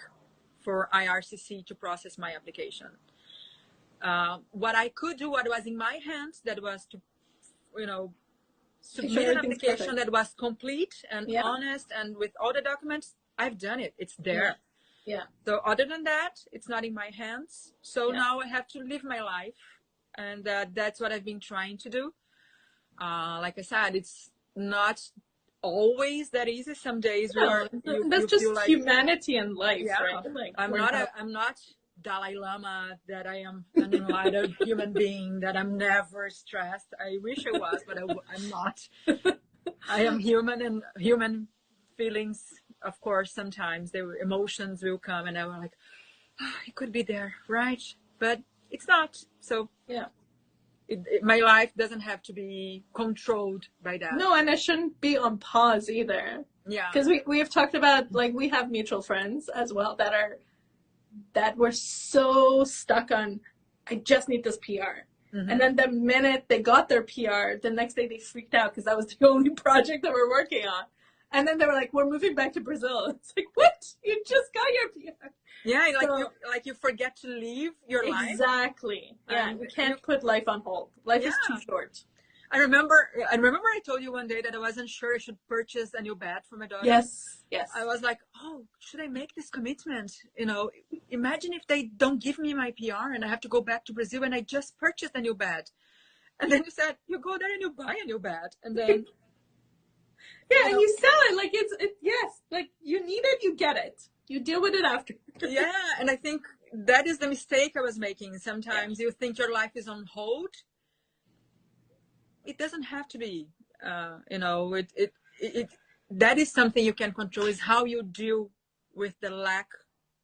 for IRCC to process my application. What I could do, what was in my hands, that was to, submit an application that was complete and honest and with all the documents. I've done it. It's there. Yeah. So other than that, it's not in my hands. So now I have to live my life. And that's what I've been trying to do. Like I said, it's not always that easy. Some days that's just feel like humanity and life, right? Like, I'm not Dalai Lama, that I am an enlightened human being, that I'm never stressed. I wish I was, but I'm not. I am human, and human feelings, of course, sometimes emotions will come, and I'm like, it could be there, right? But it's not. So my life doesn't have to be controlled by that. No, and it shouldn't be on pause either. Yeah. Because we have talked about, like, we have mutual friends as well that were so stuck on, I just need this PR. Mm-hmm. And then the minute they got their PR, the next day they freaked out because that was the only project that we're working on. And then they were like, we're moving back to Brazil. It's like, what? You just got your PR. Yeah, So, like you forget to live your life. exactly. Yeah, And you can't put life on hold. Life yeah. is too short. I remember I told you one day that I wasn't sure I should purchase a new bed for my daughter. Yes, yes. I was like, oh, should I make this commitment? You know, imagine if they don't give me my PR and I have to go back to Brazil and I just purchased a new bed. And then you said, you go there and you buy a new bed. And then, yeah, and you sell it like yes, like you need it, you get it. You deal with it after. yeah, and I think that is the mistake I was making. Sometimes you think your life is on hold. It doesn't have to be. You know, that is something you can control, is how you deal with the lack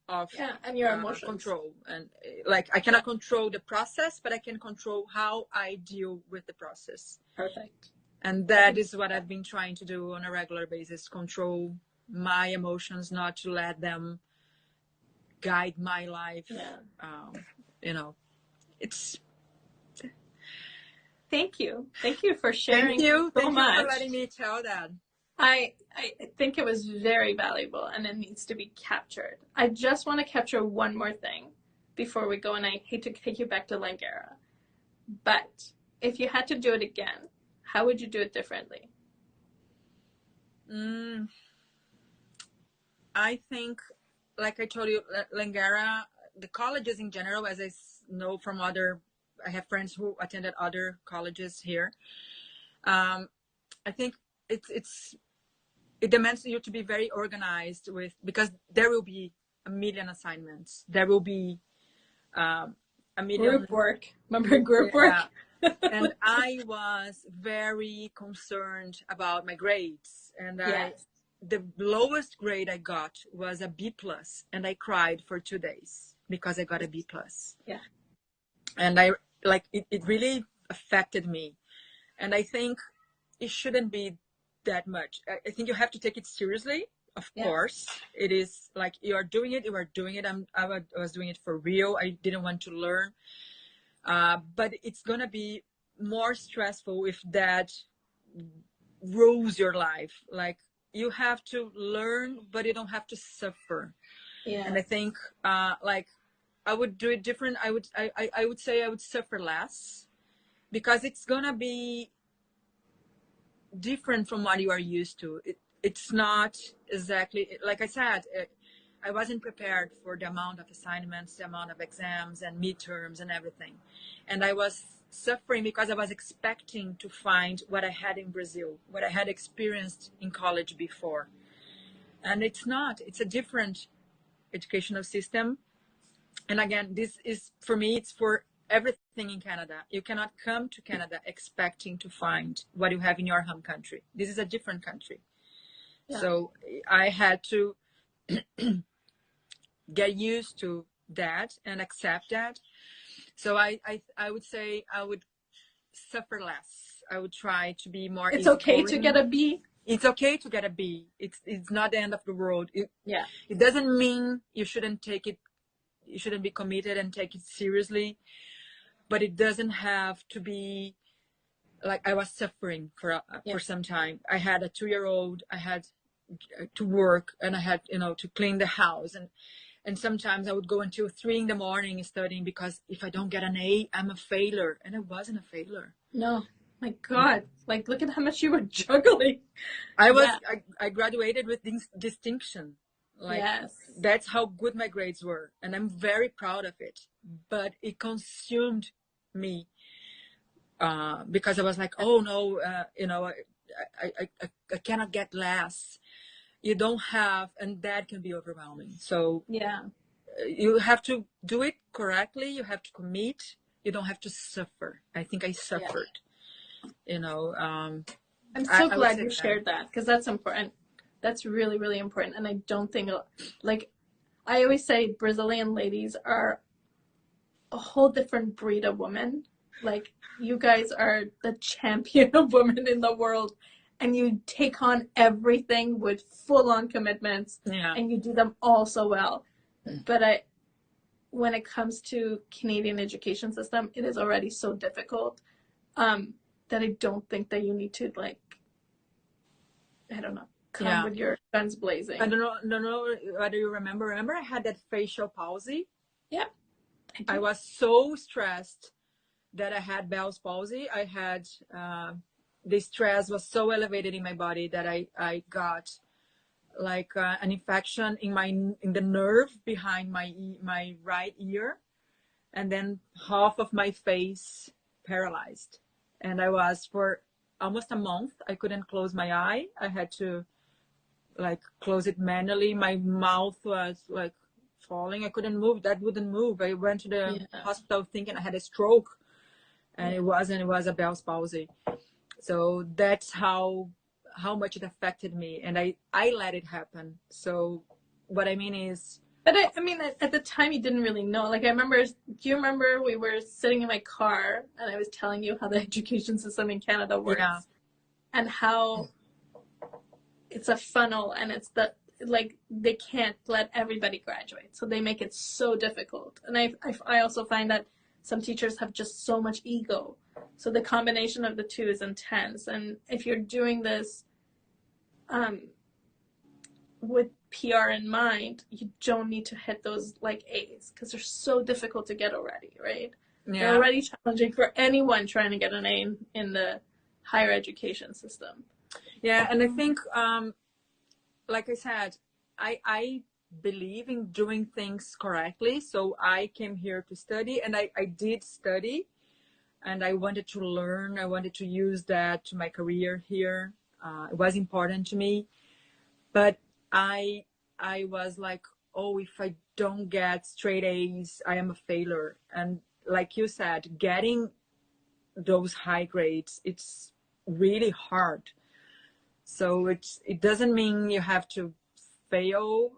of and your emotions. Control. And like, I cannot control the process, but I can control how I deal with the process. Perfect. And that is what I've been trying to do on a regular basis, control my emotions, not to let them guide my life. Yeah. You know, it's... Thank you for sharing. Thank you so much. for letting me tell that. I think it was very valuable, and it needs to be captured. I just want to capture one more thing before we go, and I hate to take you back to Langara, but if you had to do it again, how would you do it differently? I think, like I told you, Langara, the colleges in general, as I know from I have friends who attended other colleges here. I think it demands you to be very organized because there will be a million assignments. There will be a million group work. Remember group work? And I was very concerned about my grades, and the lowest grade I got was a B+, and I cried for 2 days because I got a B+. Yeah. And it really affected me. And I think it shouldn't be that much. I think you have to take it seriously. Of course, it is like you are doing it. I was doing it for real. I didn't want to learn. But it's going to be more stressful if that rules your life. Like, you have to learn, but you don't have to suffer. Yeah. And I think, like, I would do it different. I would say I would suffer less, because it's going to be different from what you are used to. It's not exactly, like I said, I wasn't prepared for the amount of assignments, the amount of exams and midterms and everything. And I was suffering because I was expecting to find what I had in Brazil, what I had experienced in college before. And it's not. It's a different educational system. And again, this is, for me, it's for everything in Canada. You cannot come to Canada expecting to find what you have in your home country. This is a different country. Yeah. So I had to get used to that and accept that. So I would say I would suffer less. I would try to be more. It's okay to get a B. It's okay to get a B. It's not the end of the world. It doesn't mean you shouldn't take it. You shouldn't be committed and take it seriously. But it doesn't have to be like I was suffering for some time. I had a 2-year-old. I had to work, and I had to clean the house, and sometimes I would go until 3 a.m. studying, because if I don't get an A, I'm a failure. And I wasn't a failure. No, my God! Like, look at how much you were juggling. I graduated with distinction. Like, that's how good my grades were, and I'm very proud of it. But it consumed me because I was like, oh no, I cannot get less. You don't have, and that can be overwhelming. So you have to do it correctly. You have to commit. You don't have to suffer. I think I suffered. I'm so glad you shared that, because that's important. That's really, really important. And I don't think, like, I always say Brazilian ladies are a whole different breed of woman. Like, you guys are the champion of women in the world, and you take on everything with full-on commitments, and you do them all so well. But when it comes to Canadian education system, it is already so difficult that I don't think that you need to, like, I don't know, come with your guns blazing. I don't know whether you remember. Remember, I had that facial palsy. Yeah, I was so stressed that I had Bell's palsy. I had the stress was so elevated in my body that I got like an infection in the nerve behind my right ear, and then half of my face paralyzed. And I was for almost a month. I couldn't close my eye. I had to like close it manually. My mouth was like falling. I couldn't move. That wouldn't move. I went to the hospital thinking I had a stroke, and it wasn't. It was a Bell's palsy. So that's how much it affected me, and I let it happen. So what I mean is, but I mean, at the time you didn't really know. Like I remember, do you remember we were sitting in my car and I was telling you how the education system in Canada works, and how it's a funnel, and it's like they can't let everybody graduate, so they make it so difficult. And I also find that some teachers have just so much ego, so the combination of the two is intense. And if you're doing this with PR in mind, you don't need to hit those like A's, because they're so difficult to get already, right? They're already challenging for anyone trying to get an A in the higher education system. Yeah, and I think, like I said, I believe in doing things correctly. So I came here to study, and I did study, and I wanted to learn. I wanted to use that to my career here. It was important to me. But I was like, oh, if I don't get straight A's, I am a failure. And like you said, getting those high grades, it's really hard. So it doesn't mean you have to fail.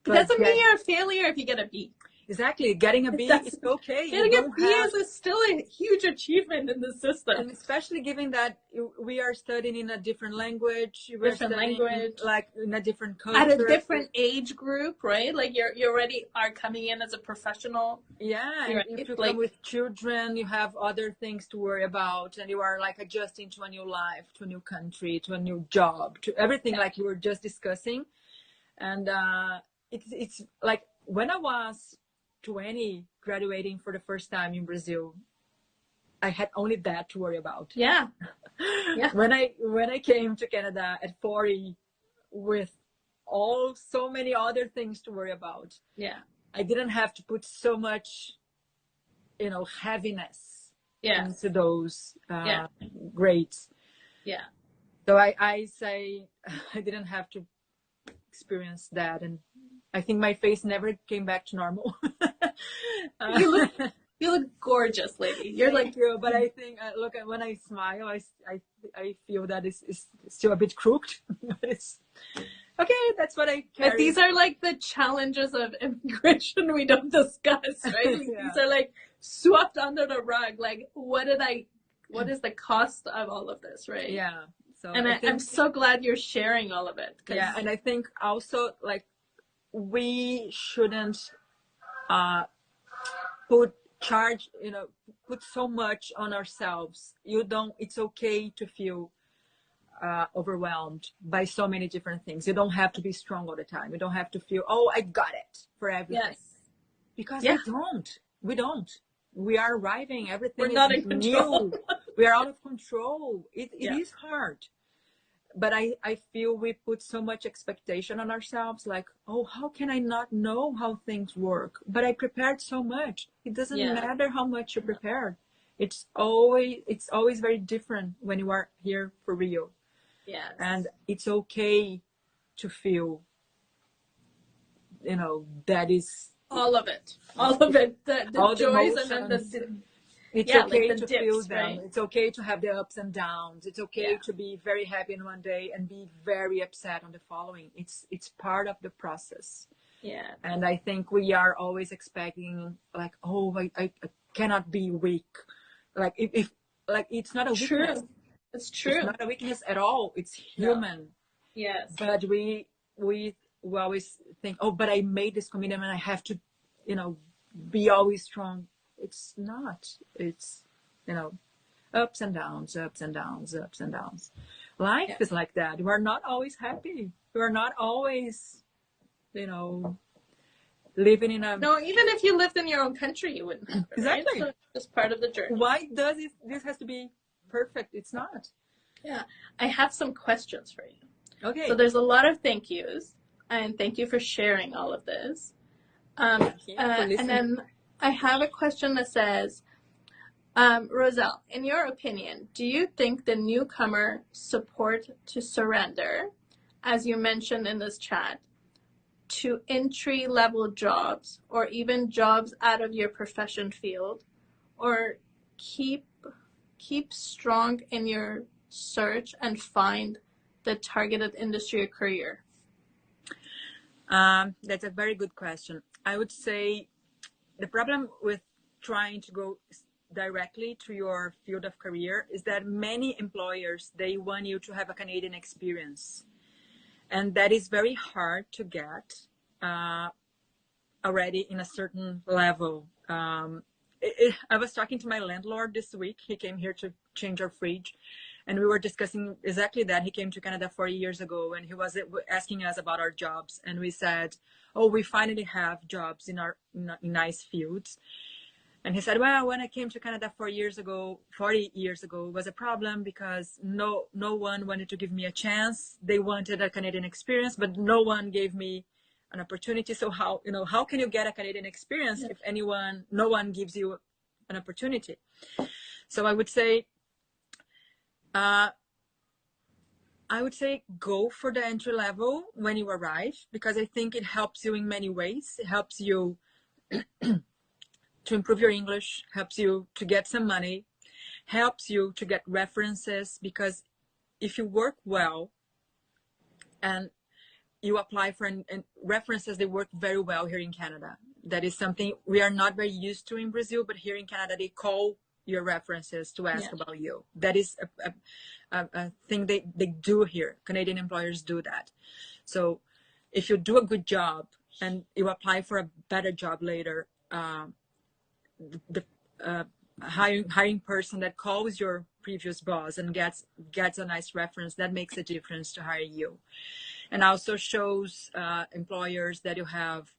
It doesn't mean you're a failure if you get a B. Exactly. Getting a B is okay. Getting a B is still a huge achievement in the system. And especially given that we are studying in a different language. Like in a different culture. At a different age group, right? Like you already are coming in as a professional. Yeah. Right? If you come with children, you have other things to worry about. And you are like adjusting to a new life, to a new country, to a new job, to everything like you were just discussing. And it's like when I was 20 graduating for the first time in Brazil, I had only that to worry about. Yeah. When I came to Canada at 40 with so many other things to worry about. Yeah. I didn't have to put so much, heaviness into those grades. Yeah. So I say I didn't have to experience that, and I think my face never came back to normal. You look gorgeous, lady. You're Thank you, but I think look, when I smile, I feel that it's still a bit crooked. But it's okay. That's what I carry. But these are like the challenges of immigration we don't discuss, right? These are like swept under the rug. Like, what is the cost of all of this, right? Yeah. So and I'm so glad you're sharing all of it. Yeah, and I think also like we shouldn't put so much on ourselves. It's okay to feel overwhelmed by so many different things. You don't have to be strong all the time. You don't have to feel, oh, I got it for everything. Yes. Because we don't. We are arriving. Everything We're not in control. New. We are out of control. It is hard. But I feel we put so much expectation on ourselves, like, oh, how can I not know how things work? But I prepared so much. It doesn't matter how much you prepared. It's always very different when you are here for real. Yes. And it's okay to feel, that is all of it. The all joys the and then it's okay like to dips, feel them. right? It's okay to have the ups and downs. It's okay to be very happy in one day and be very upset on the following. It's part of the process. Yeah. And I think we are always expecting like, oh, I cannot be weak. Like if like it's not a weakness. It's true. It's not a weakness at all. It's human. No. Yes. But we always think, oh, but I made this commitment. I have to, be always strong. It's not. It's, ups and downs, ups and downs, ups and downs. Life is like that. You are not always happy. You are not always, living in a... No, even if you lived in your own country, you wouldn't have it, Exactly. right? So it's just part of the journey. Why does this has to be perfect? It's not. Yeah. I have some questions for you. Okay. So there's a lot of thank yous, and thank you for sharing all of this. Thank you for listening. And then I have a question that says, Roselle, in your opinion, do you think the newcomer support to surrender, as you mentioned in this chat, to entry-level jobs or even jobs out of your profession field, or keep strong in your search and find the targeted industry or career? That's a very good question. I would say the problem with trying to go directly to your field of career is that many employers, they want you to have a Canadian experience. And that is very hard to get already in a certain level. I was talking to my landlord this week. He came here to change our fridge. And we were discussing exactly that. He came to Canada 4 years ago, and he was asking us about our jobs. And we said, oh, we finally have jobs in nice fields. And he said, well, when I came to Canada 40 years ago, it was a problem because no one wanted to give me a chance. They wanted a Canadian experience, but no one gave me an opportunity. So how can you get a Canadian experience if no one gives you an opportunity? So I would say go for the entry level when you arrive, because I think it helps you in many ways. It helps you to improve your English, helps you to get some money, helps you to get references, because if you work well and you apply for references, they work very well here in Canada. That is something we are not very used to in Brazil, but here in Canada, they call your references to ask about you. That is a thing they do here. Canadian employers do that. So if you do a good job and you apply for a better job later, the hiring person that calls your previous boss and gets a nice reference, that makes a difference to hire you. And also shows employers that you have,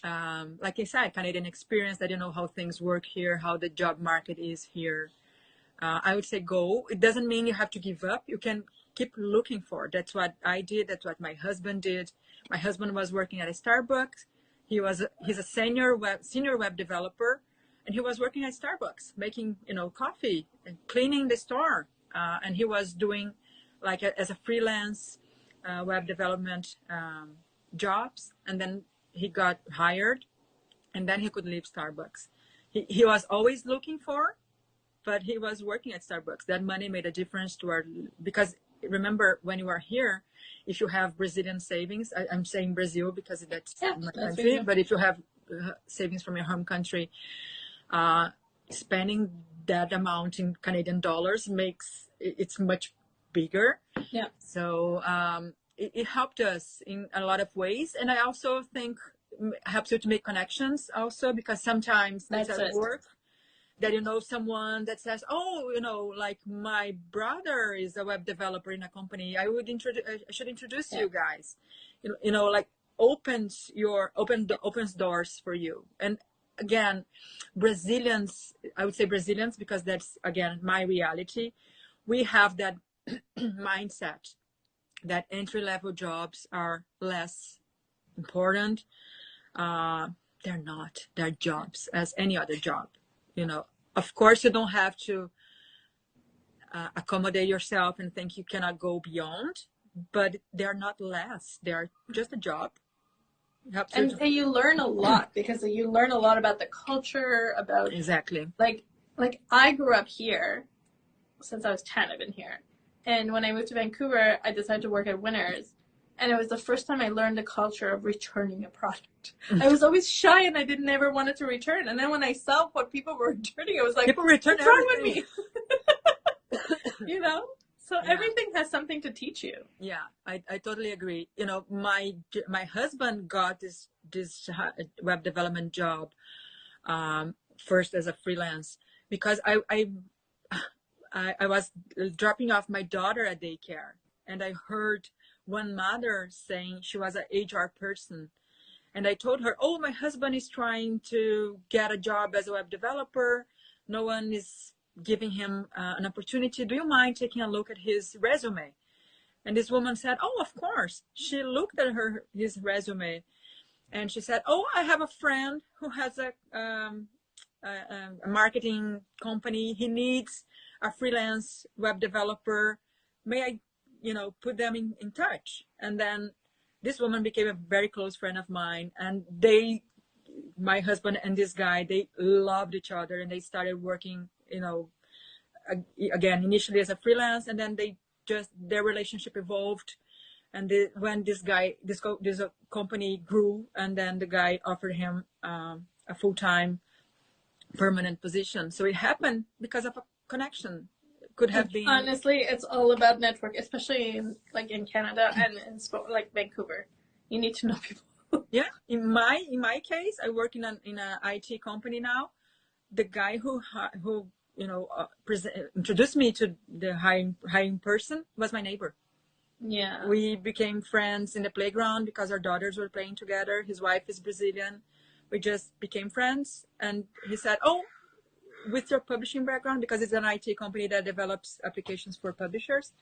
like I said, Canadian experience, that you know how things work here, how the job market is here. I would say go. It doesn't mean you have to give up. You can keep looking for. That's what I did. That's what my husband did. My husband was working at a Starbucks. He's a senior web developer, and he was working at Starbucks, making coffee and cleaning the store. And he was doing as a freelance web development jobs, and then he got hired, and then he could leave Starbucks. He was always looking for, but he was working at Starbucks. That money made a difference because remember, when you are here, if you have Brazilian savings, I'm saying Brazil because that's my country, but if you have savings from your home country, spending that amount in Canadian dollars makes it's much bigger. Yeah. So it helped us in a lot of ways, and I also think helps you to make connections also, because sometimes it's at work that someone that says, oh, like my brother is a web developer in a company. I should introduce you guys. Like opens doors for you. And again, I would say Brazilians, because that's again my reality. We have that mindset that entry-level jobs are less important. They're not. They're jobs as any other job. Of course, you don't have to accommodate yourself and think you cannot go beyond, but they're not less. They're just a job. And you learn a lot, because you learn a lot about the culture, about exactly. Like I grew up here since I was 10. I've been here, and when I moved to Vancouver, I decided to work at Winners. And it was the first time I learned the culture of returning a product. I was always shy, and I never wanted to return. And then when I saw what people were returning, I was like, people return what's wrong everything. with me? So everything has something to teach you. Yeah, I totally agree. My husband got this web development job first as a freelance, because I was dropping off my daughter at daycare, and I heard one mother saying she was an HR person. And I told her, oh, my husband is trying to get a job as a web developer. No one is giving him an opportunity. Do you mind taking a look at his resume? And this woman said, oh, of course. She looked at his resume, and she said, oh, I have a friend who has a marketing company. He needs a freelance web developer. May I, put them in touch? And then this woman became a very close friend of mine, and my husband and this guy, they loved each other, and they started working, again, initially as a freelance, and then their relationship evolved. And when this company grew, and then the guy offered him a full-time permanent position. So it happened because of a connection. Could have been. Honestly, it's all about network, especially in Canada and in Vancouver. You need to know people. Yeah, in my case, I work in an IT company now. The guy who introduced me to the hiring person was my neighbor. Yeah, we became friends in the playground because our daughters were playing together. His wife is Brazilian. We just became friends, and he said, "Oh, with your publishing background," because it's an IT company that develops applications for publishers.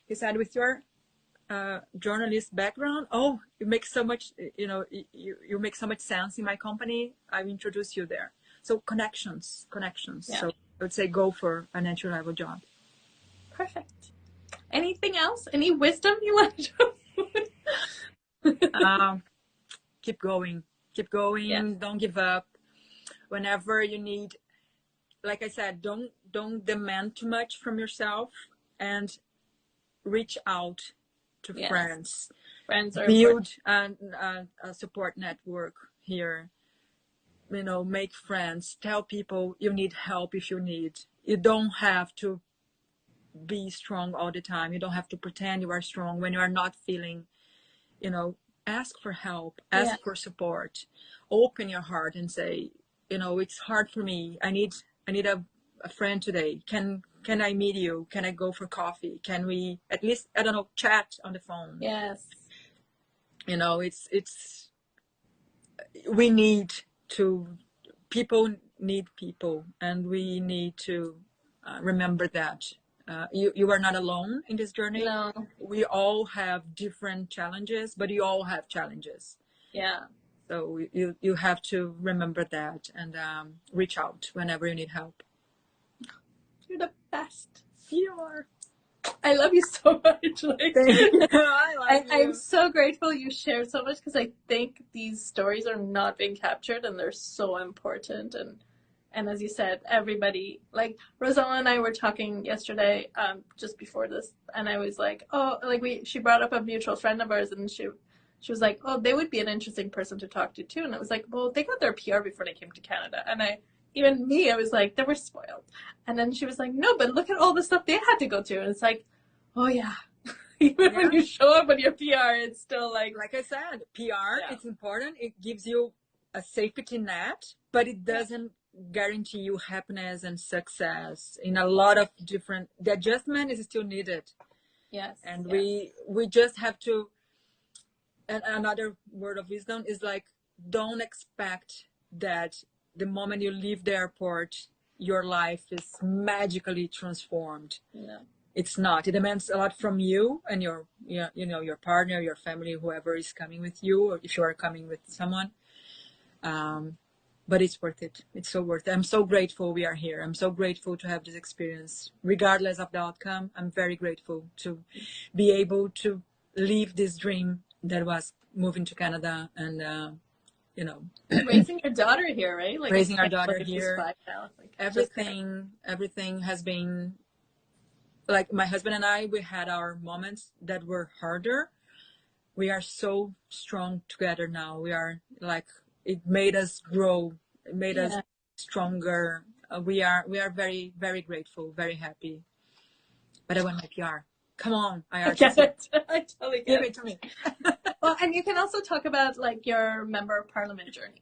He said, "With your journalist background, oh, you make so much, you make so much sense in my company. I'll introduce you there." So connections. Yeah. So I would say go for an entry-level job. Perfect. Anything else? Any wisdom you want to? Keep going. Yeah. Don't give up. Whenever you need, like I said, don't demand too much from yourself, and reach out to friends. Friends are build a support network here. Make friends. Tell people you need help if you need. You don't have to be strong all the time. You don't have to pretend you are strong when you are not feeling. Ask for help. Ask for support. Open your heart and say, it's hard for me. I need a friend today. Can I meet you? Can I go for coffee? Can we at least, I don't know, chat on the phone? Yes. It's we need to, people need people, and we need to remember that. You are not alone in this journey. No. We all have different challenges, but you all have challenges. Yeah. So you have to remember that, and reach out whenever you need help. You're the best. You are. I love you so much. Thank you. I'm so grateful you shared so much, because I think these stories are not being captured, and they're so important. And as you said, everybody, like Rosella and I were talking yesterday, just before this, and I was like, she brought up a mutual friend of ours, and she was like, oh, they would be an interesting person to talk to too. And I was like, well, they got their PR before they came to Canada. And I was like, they were spoiled. And then she was like, no, but look at all the stuff they had to go through. And it's like, oh yeah. Even when you show up on your PR, it's still like I said, PR, it's important. It gives you a safety net, but it doesn't guarantee you happiness and success in a lot of different, the adjustment is still needed. Yes. And we just have to, and another word of wisdom is don't expect that the moment you leave the airport, your life is magically transformed. No. It's not. It demands a lot from you and your partner, your family, whoever is coming with you, or if you are coming with someone. But it's worth it. It's so worth it. I'm so grateful we are here. I'm so grateful to have this experience. Regardless of the outcome, I'm very grateful to be able to live this dream that was moving to Canada and, raising your daughter here, right? Raising our daughter here. Everything has been, my husband and I, we had our moments that were harder. We are so strong together now. We are it made us grow. It made us stronger. We are very, very grateful, very happy. But I want my PR. Come on, I get it. I totally get it. Give it to me. Well, and you can also talk about your member of parliament journey.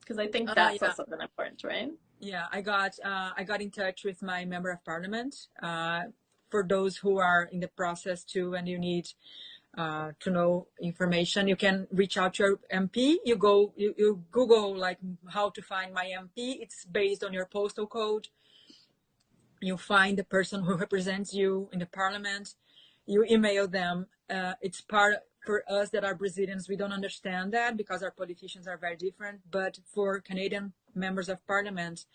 Because I think that's Yeah. also been important, right? Yeah, I got in touch with my member of parliament. For those who are in the process too, and you need to know information, you can reach out to your MP. You Google like how to find my MP. It's based on your postal code. You find the person who represents you in the parliament. You email them. It's part for us that are Brazilians. We don't understand that because our politicians are very different. But for Canadian members of parliament,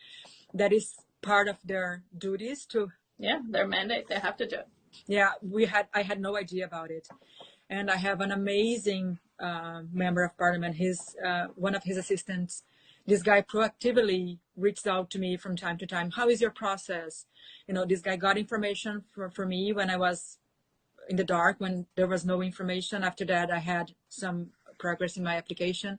that is part of their duties to. Yeah, their mandate. They have to do it. Yeah, I had no idea about it, and I have an amazing member of parliament. His one of his assistants. This guy proactively reached out to me from time to time. How is your process? This guy got information for me when I was in the dark, when there was no information. After that, I had some progress in my application.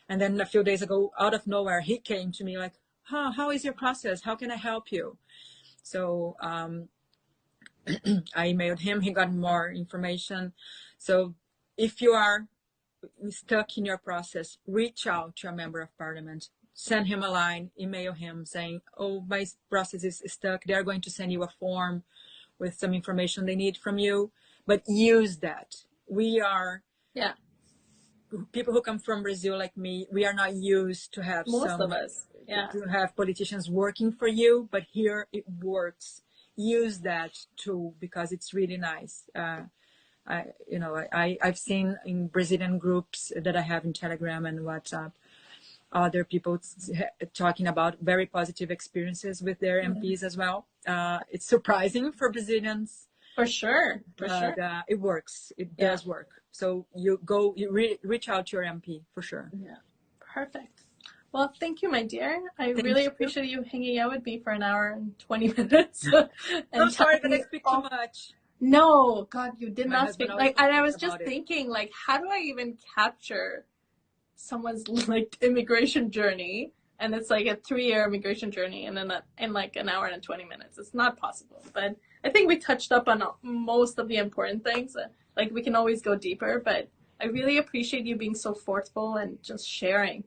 And then a few days ago, out of nowhere, he came to me like, how is your process? How can I help you? So I emailed him. He got more information. So if you are stuck in your process, reach out to a member of parliament. Send him a line, email him saying, oh, my process is stuck. They're going to send you a form with some information they need from you. But use that. We are people who come from Brazil like me. We are not used to have most of us to have politicians working for you, but here it works. Use that tool because it's really nice. I've seen in Brazilian groups that I have in Telegram and WhatsApp, other people talking about very positive experiences with their MPs as well. It's surprising for Brazilians. For sure. It works. It does work. So you reach out to your MP for sure. Yeah. Perfect. Well, thank you, my dear. I really appreciate you hanging out with me for an hour and 20 minutes. I'm sorry that I speak too much. No, God, you did not speak. And I was just thinking, how do I even capture someone's immigration journey? And it's like a 3-year immigration journey, and then in an hour and 20 minutes. It's not possible. But I think we touched up on most of the important things. We can always go deeper, but I really appreciate you being so forceful and just sharing,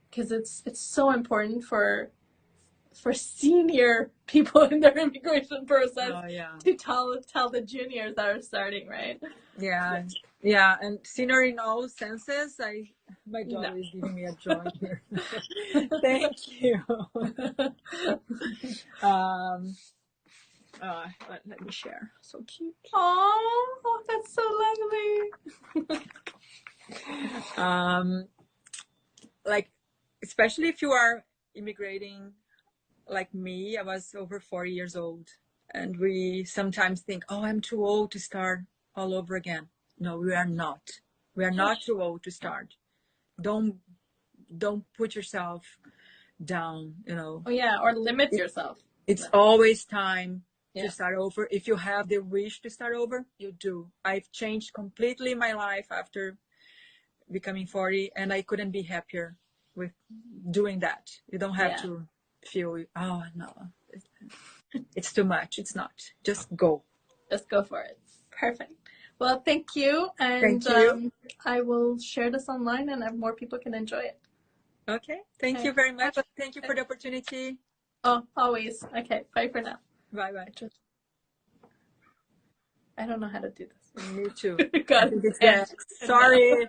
because it's so important for senior people in their immigration process to tell the juniors that are starting, right? Yeah, and senior in all senses. My daughter is giving me a joy here. Thank you. Let me share. So cute. Oh, that's so lovely. Especially if you are immigrating like me. I was over 40 years old, and we sometimes think, oh, I'm too old to start all over again. No, we are not. We are not too old to start. Don't put yourself down, Oh yeah, or limit yourself. It's always time to start over. If you have the wish to start over, you do. I've changed completely my life after becoming 40, and I couldn't be happier with doing that. You don't have to feel, oh no, it's too much. It's not. Just go. Just go for it. Perfect. Well, thank you. And thank you. I will share this online and more people can enjoy it. Okay. Thank you very much. Thank you for the opportunity. Oh, always. Okay. Bye for now. Bye-bye. I don't know how to do this. Me too. God, Sorry.